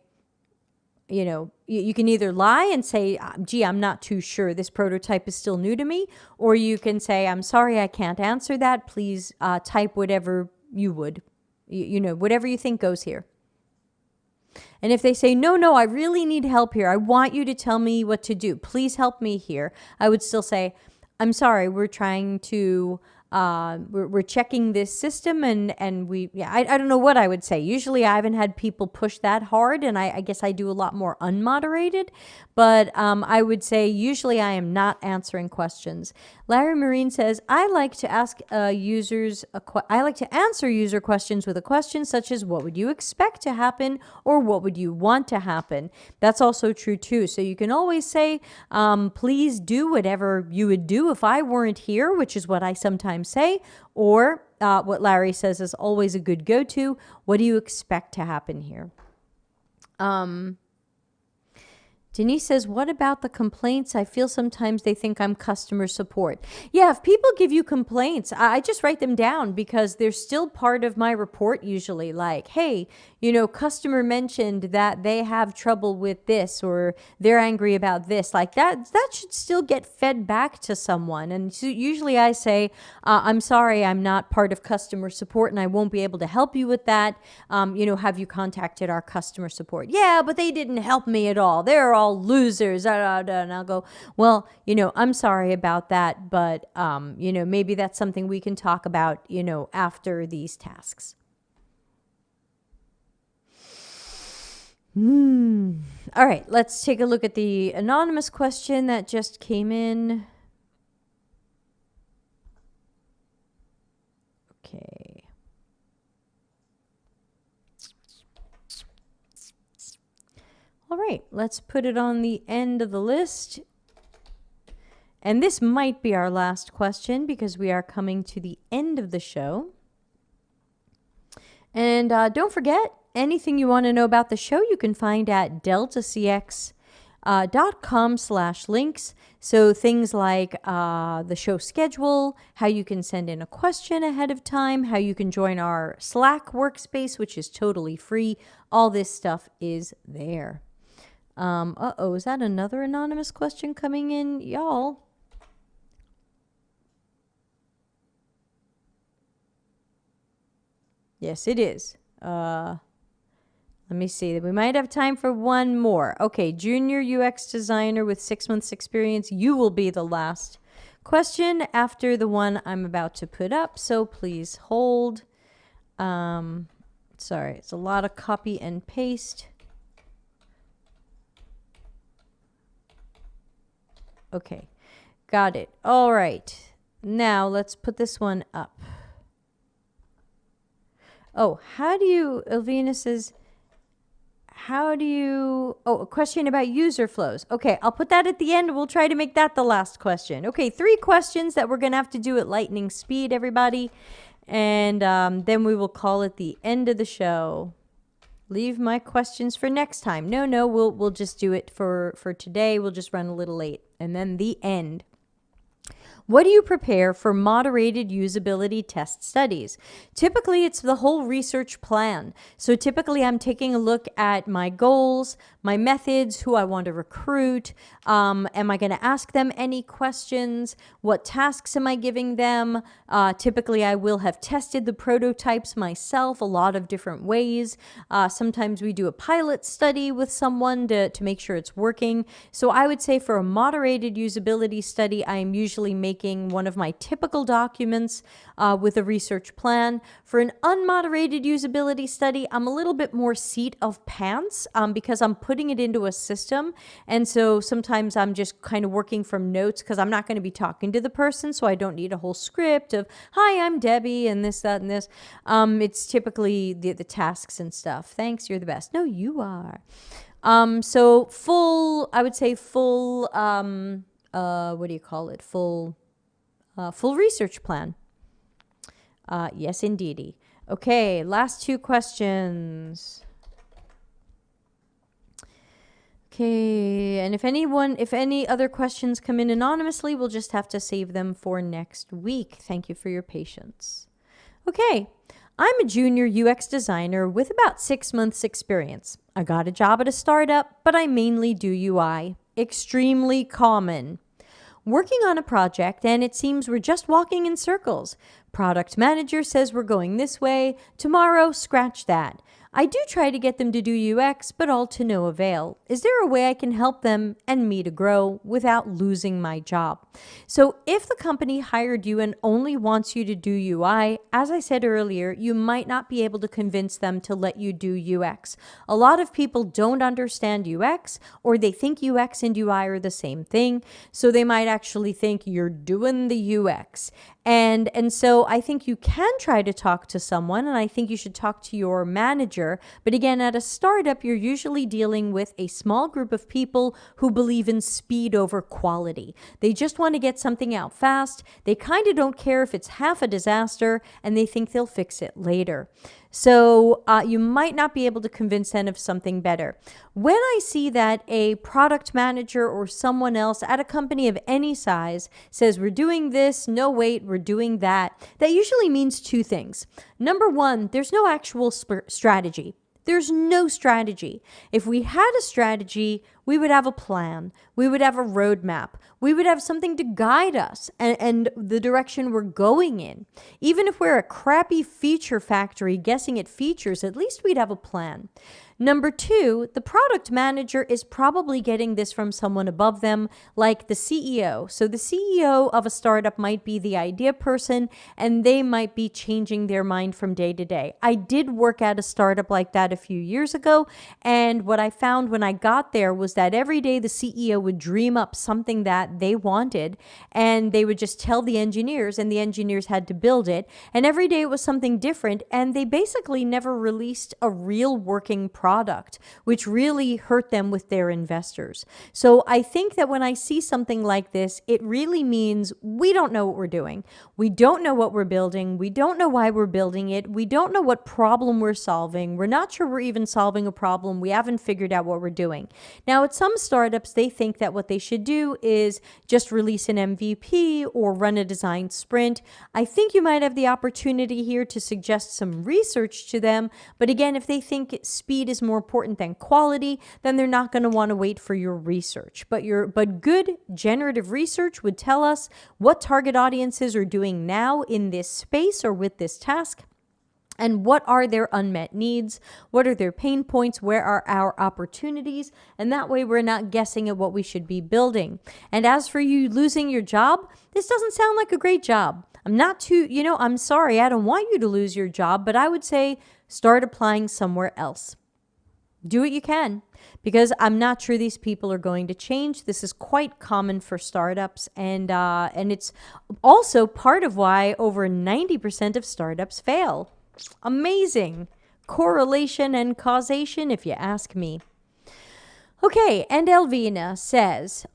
you know, you can either lie and say, gee, I'm not too sure. This prototype is still new to me. Or you can say, I'm sorry, I can't answer that. Please type whatever you would. You know, whatever you think goes here. And if they say, no, I really need help here. I want you to tell me what to do. Please help me here. I would still say, I'm sorry, we're trying to... we're checking this system and I don't know what I would say. Usually I haven't had people push that hard, and I guess I do a lot more unmoderated, but I would say usually I am not answering questions. Larry Marine says, I like to ask I like to answer user questions with a question such as, what would you expect to happen, or what would you want to happen? That's also true too. So you can always say, please do whatever you would do if I weren't here, which is what I sometimes say, or what Larry says is always a good go-to. What do you expect to happen here? Denise says, what about the complaints? I feel sometimes they think I'm customer support. Yeah, if people give you complaints, I just write them down because they're still part of my report usually. Like, hey, you know, customer mentioned that they have trouble with this, or they're angry about this. Like that should still get fed back to someone. And so usually I say, I'm sorry, I'm not part of customer support and I won't be able to help you with that. You know, have you contacted our customer support? Yeah, but they didn't help me at all. They're all losers. And I'll go, well, you know, I'm sorry about that, but, you know, maybe that's something we can talk about, you know, after these tasks. All right, let's take a look at the anonymous question that just came in. Okay. All right, let's put it on the end of the list. And this might be our last question because we are coming to the end of the show. And don't forget, anything you want to know about the show, you can find at deltacx.com/links. So things like the show schedule, how you can send in a question ahead of time, how you can join our Slack workspace, which is totally free. All this stuff is there. Is that another anonymous question coming in, y'all? Yes, it is. Let me see. We might have time for one more. Okay, junior UX designer with 6 months experience. You will be the last question after the one I'm about to put up. So please hold. Sorry, it's a lot of copy and paste. Okay, got it. All right. Now let's put this one up. Oh, how do you, Elvina says, a question about user flows. Okay, I'll put that at the end. We'll try to make that the last question. Okay, 3 questions that we're going to have to do at lightning speed, everybody. And then we will call it the end of the show. Leave my questions for next time. No, we'll just do it for today. We'll just run a little late. And then the end. What do you prepare for moderated usability test studies? Typically, it's the whole research plan. So typically, I'm taking a look at my goals, my methods, who I want to recruit. Am I going to ask them any questions? What tasks am I giving them? Typically, I will have tested the prototypes myself a lot of different ways. Sometimes we do a pilot study with someone to make sure it's working. So I would say for a moderated usability study, I am usually making one of my typical documents with a research plan. For an unmoderated usability study, I'm a little bit more seat of pants because I'm putting it into a system. And so sometimes I'm just kind of working from notes because I'm not going to be talking to the person. So I don't need a whole script of, hi, I'm Debbie and this, that, and this. It's typically the tasks and stuff. Thanks, you're the best. No, you are. So full, I would say full, what do you call it? Full research plan. Yes, indeedy. Okay, last two questions. Okay, and if any other questions come in anonymously, we'll just have to save them for next week. Thank you for your patience. Okay, I'm a junior UX designer with about 6 months experience. I got a job at a startup, but I mainly do UI. Extremely common. Working on a project, and it seems we're just walking in circles. Product manager says we're going this way. Tomorrow, scratch that. I do try to get them to do UX, but all to no avail. Is there a way I can help them and me to grow without losing my job? So if the company hired you and only wants you to do UI, as I said earlier, you might not be able to convince them to let you do UX. A lot of people don't understand UX, or they think UX and UI are the same thing. So they might actually think you're doing the UX. And so I think you can try to talk to someone, and I think you should talk to your manager. But again, at a startup, you're usually dealing with a small group of people who believe in speed over quality. They just want to get something out fast. They kind of don't care if it's half a disaster, and they think they'll fix it later. So you might not be able to convince them of something better. When I see that a product manager or someone else at a company of any size says, we're doing this, no wait, we're doing that, that usually means two things. Number one, there's no actual strategy. There's no strategy. If we had a strategy, we would have a plan. We would have a roadmap. We would have something to guide us and the direction we're going in. Even if we're a crappy feature factory guessing at features, at least we'd have a plan. Number two, the product manager is probably getting this from someone above them, like the CEO. So the CEO of a startup might be the idea person, and they might be changing their mind from day to day. I did work at a startup like that a few years ago, and what I found when I got there was that every day the CEO would dream up something that they wanted, and they would just tell the engineers, and the engineers had to build it, and every day it was something different, and they basically never released a real working product, which really hurt them with their investors. So I think that when I see something like this, it really means we don't know what we're doing. We don't know what we're building. We don't know why we're building it. We don't know what problem we're solving. We're not sure we're even solving a problem. We haven't figured out what we're doing. Now, at some startups, they think that what they should do is just release an MVP or run a design sprint. I think you might have the opportunity here to suggest some research to them. But again, if they think speed is more important than quality, then they're not going to want to wait for your research. But good generative research would tell us what target audiences are doing now in this space or with this task. And what are their unmet needs? What are their pain points? Where are our opportunities? And that way we're not guessing at what we should be building. And as for you losing your job, this doesn't sound like a great job. I'm sorry, I don't want you to lose your job, but I would say start applying somewhere else. Do what you can, because I'm not sure these people are going to change. This is quite common for startups, and it's also part of why over 90% of startups fail. Amazing correlation and causation, if you ask me. Okay, and Elvina says,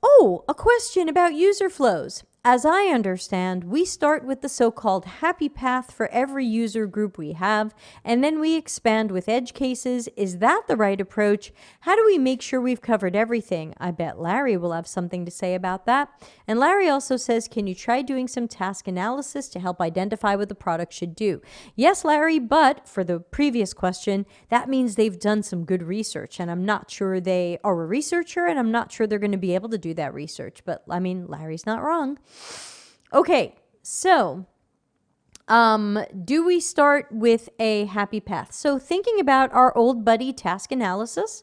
a question about user flows. as I understand, we start with the so-called happy path for every user group we have, and then we expand with edge cases. Is that the right approach? How do we make sure we've covered everything? I bet Larry will have something to say about that. And Larry also says, can you try doing some task analysis to help identify what the product should do? Yes, Larry, but for the previous question, that means they've done some good research, and I'm not sure they are a researcher, and I'm not sure they're going to be able to do that research. But I mean, Larry's not wrong. Okay, so do we start with a happy path? So thinking about our old buddy task analysis,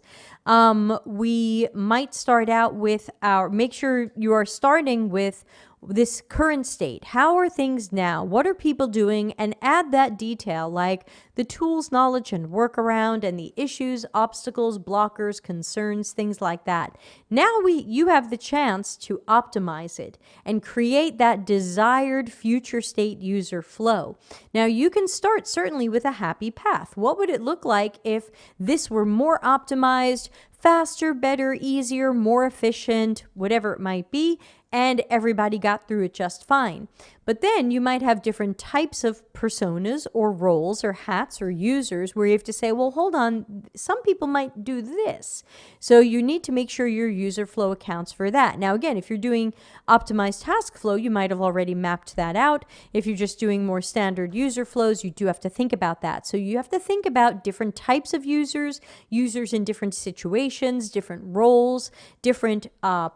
we might start out with make sure you are starting with this current state. How are things now? What are people doing? And add that detail like the tools, knowledge, and workaround, and the issues, obstacles, blockers, concerns, things like that. Now you have the chance to optimize it and create that desired future state user flow. Now you can start certainly with a happy path. What would it look like if this were more optimized, faster, better, easier, more efficient, whatever it might be, and everybody got through it just fine? But then you might have different types of personas or roles or hats or users where you have to say, well, hold on, some people might do this. So you need to make sure your user flow accounts for that. Now, again, if you're doing optimized task flow, you might have already mapped that out. If you're just doing more standard user flows, you do have to think about that. So you have to think about different types of users in different situations, different roles, different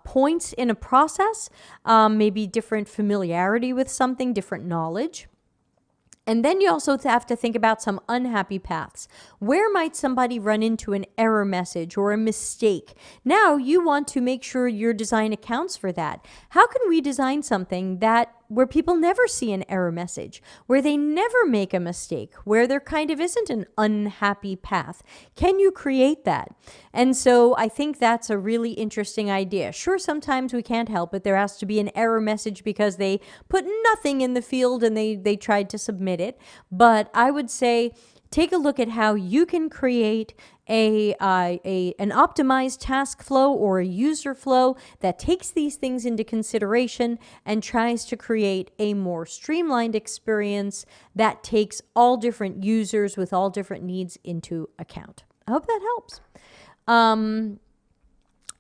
points in a process, maybe different familiarity with something, different knowledge. And then you also have to think about some unhappy paths. Where might somebody run into an error message or a mistake? Now you want to make sure your design accounts for that. How can we design something where people never see an error message, where they never make a mistake, where there kind of isn't an unhappy path? Can you create that? And so I think that's a really interesting idea. Sure, sometimes we can't help it. There has to be an error message because they put nothing in the field and they tried to submit it. But I would say, take a look at how you can create an optimized task flow or a user flow that takes these things into consideration and tries to create a more streamlined experience that takes all different users with all different needs into account. I hope that helps.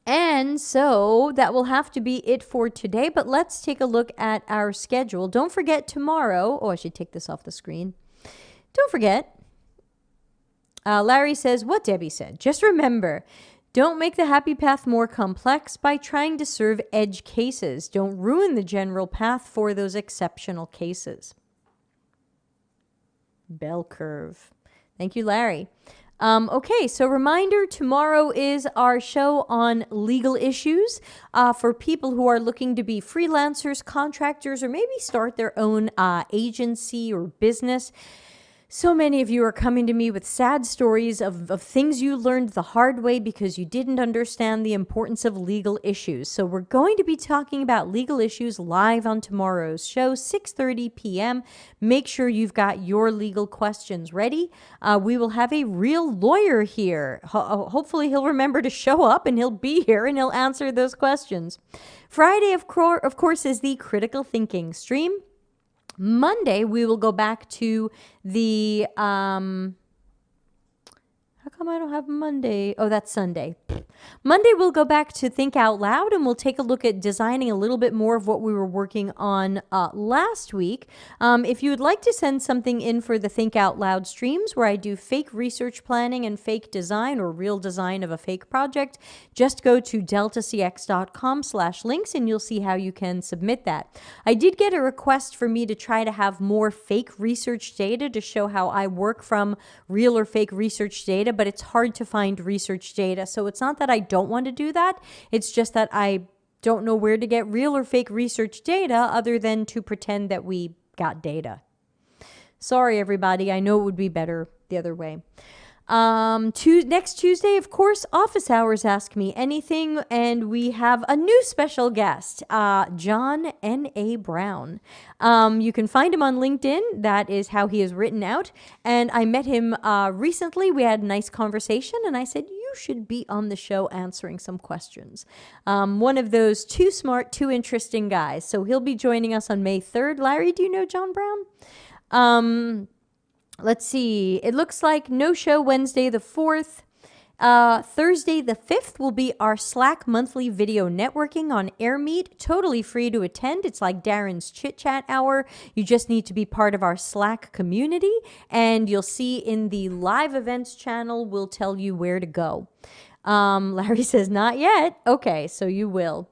And so that will have to be it for today, but let's take a look at our schedule. Don't forget tomorrow. Oh, I should take this off the screen. Don't forget. Larry says what Debbie said. Just remember, don't make the happy path more complex by trying to serve edge cases. Don't ruin the general path for those exceptional cases. Bell curve. Thank you, Larry. Okay, so reminder, tomorrow is our show on legal issues for people who are looking to be freelancers, contractors, or maybe start their own agency or business. So many of you are coming to me with sad stories of things you learned the hard way because you didn't understand the importance of legal issues. So we're going to be talking about legal issues live on tomorrow's show, 6:30 p.m. Make sure you've got your legal questions ready. We will have a real lawyer here. Hopefully he'll remember to show up and he'll be here and he'll answer those questions. Friday, of course, is the critical thinking stream. Monday, we will go back to the, how come I don't have Monday? Oh, that's Sunday. Monday, we'll go back to Think Out Loud, and we'll take a look at designing a little bit more of what we were working on last week. If you would like to send something in for the Think Out Loud streams, where I do fake research planning and fake design or real design of a fake project, just go to deltacx.com/links, and you'll see how you can submit that. I did get a request for me to try to have more fake research data to show how I work from real or fake research data, but it's hard to find research data. So it's not that I don't want to do that. It's just that I don't know where to get real or fake research data other than to pretend that we got data. Sorry, everybody. I know it would be better the other way. Next Tuesday, of course, Office Hours Ask Me Anything, and we have a new special guest, John N.A. Brown. You can find him on LinkedIn. That is how he is written out. And I met him recently. We had a nice conversation, and I said, you you should be on the show answering some questions. One of those too smart, too interesting guys. So he'll be joining us on May 3rd. Larry, do you know John Brown? Let's see. It looks like no show Wednesday the 4th. Thursday the 5th will be our Slack monthly video networking on AirMeet. Totally free to attend. It's like Darren's Chit Chat Hour. You just need to be part of our Slack community, and you'll see in the live events channel, we'll tell you where to go. Larry says, not yet. Okay, so you will.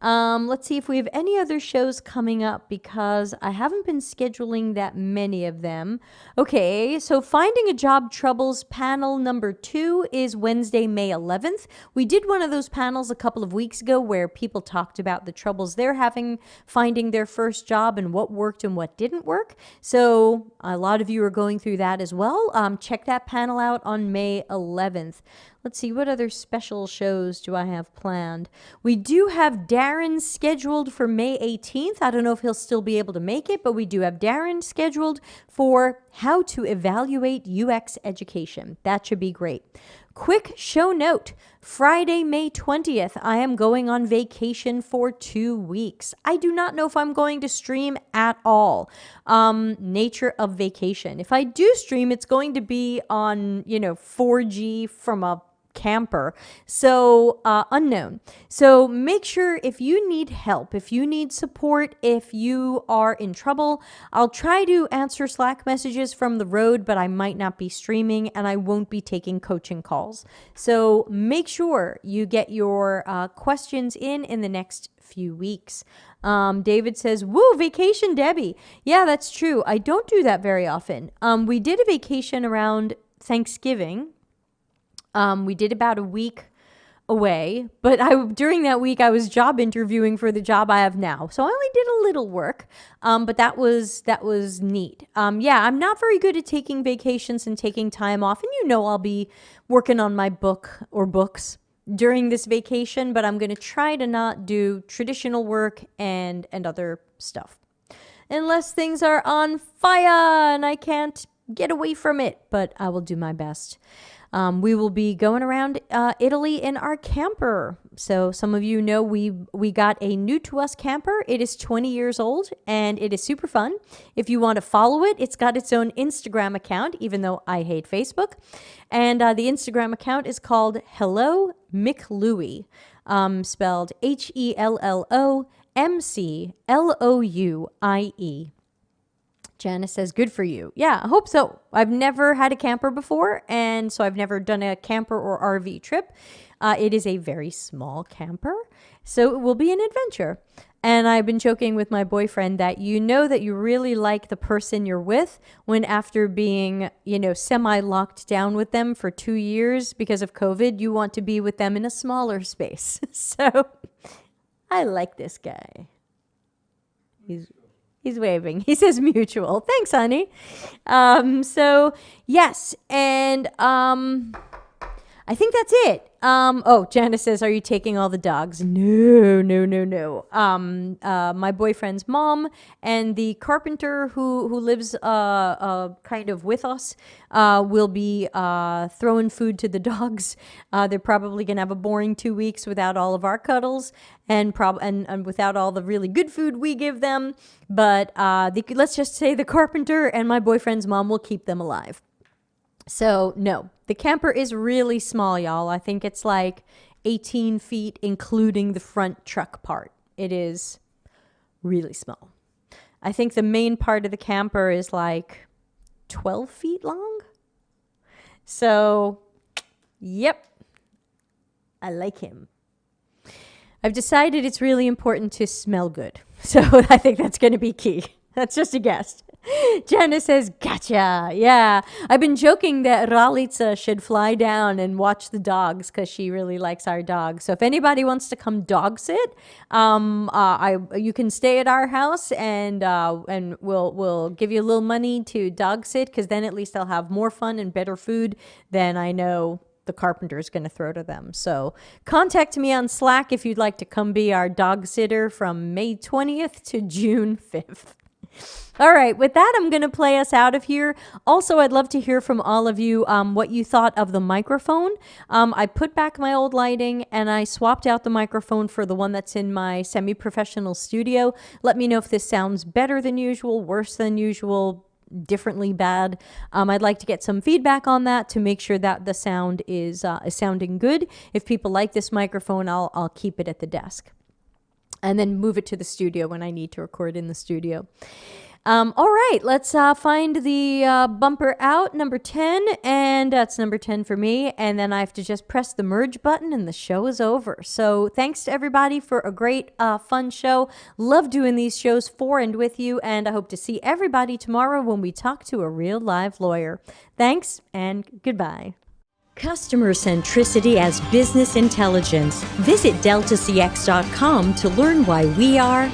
Let's see if we have any other shows coming up, because I haven't been scheduling that many of them. Okay, so Finding a Job Troubles panel number 2 is Wednesday, May 11th. We did one of those panels a couple of weeks ago where people talked about the troubles they're having finding their first job and what worked and what didn't work. So a lot of you are going through that as well. Check that panel out on May 11th. Let's see, what other special shows do I have planned? We do have Darren scheduled for May 18th. I don't know if he'll still be able to make it, but we do have Darren scheduled for how to evaluate UX education. That should be great. Quick show note, Friday, May 20th, I am going on vacation for 2 weeks. I do not know if I'm going to stream at all. Nature of vacation. If I do stream, it's going to be on, 4G from a camper. So unknown. So make sure if you need help, if you need support, if you are in trouble, I'll try to answer Slack messages from the road, but I might not be streaming and I won't be taking coaching calls. So make sure you get your questions in the next few weeks. David says, woo, vacation, Debbie. Yeah, that's true. I don't do that very often. We did a vacation around Thanksgiving. We did about a week away, but during that week I was job interviewing for the job I have now. So I only did a little work, but that was neat. Yeah, I'm not very good at taking vacations and taking time off, and I'll be working on my book or books during this vacation, but I'm going to try to not do traditional work and other stuff. Unless things are on fire and I can't get away from it, but I will do my best. We will be going around Italy in our camper. So some of you know we got a new to us camper. It is 20 years old and it is super fun. If you want to follow it, it's got its own Instagram account, even though I hate Facebook. And the Instagram account is called Hello McLouie, spelled HELLOMCLOUIE. Janice says, good for you. Yeah, I hope so. I've never had a camper before, and so I've never done a camper or RV trip. It is a very small camper, so it will be an adventure. And I've been joking with my boyfriend that that you really like the person you're with when after being, semi-locked down with them for 2 years because of COVID, you want to be with them in a smaller space. So I like this guy. He's waving. He says mutual. Thanks, honey. So yes, and I think that's it. Janice says, are you taking all the dogs? No. My boyfriend's mom and the carpenter who lives kind of with us will be throwing food to the dogs. They're probably going to have a boring 2 weeks without all of our cuddles and without all the really good food we give them. But let's just say the carpenter and my boyfriend's mom will keep them alive. So no, the camper is really small, y'all. I think it's like 18 feet, including the front truck part. It is really small. I think the main part of the camper is like 12 feet long. So, yep, I like him. I've decided it's really important to smell good. So I think that's going to be key. That's just a guess. Jenna says, gotcha. Yeah. I've been joking that Ralitza should fly down and watch the dogs because she really likes our dogs. So if anybody wants to come dog sit, you can stay at our house and we'll give you a little money to dog sit, because then at least they'll have more fun and better food than I know the carpenter is going to throw to them. So contact me on Slack if you'd like to come be our dog sitter from May 20th to June 5th. All right, with that, I'm going to play us out of here. Also, I'd love to hear from all of you what you thought of the microphone. I put back my old lighting and I swapped out the microphone for the one that's in my semi-professional studio. Let me know if this sounds better than usual, worse than usual, differently bad. I'd like to get some feedback on that to make sure that the sound is sounding good. If people like this microphone, I'll keep it at the desk and then move it to the studio when I need to record in the studio. All right, let's find the bumper out, number 10, and that's number 10 for me, and then I have to just press the merge button and the show is over. So thanks to everybody for a great, fun show. Love doing these shows for and with you, and I hope to see everybody tomorrow when we talk to a real live lawyer. Thanks, and goodbye. Customer centricity as business intelligence. Visit deltacx.com to learn why we are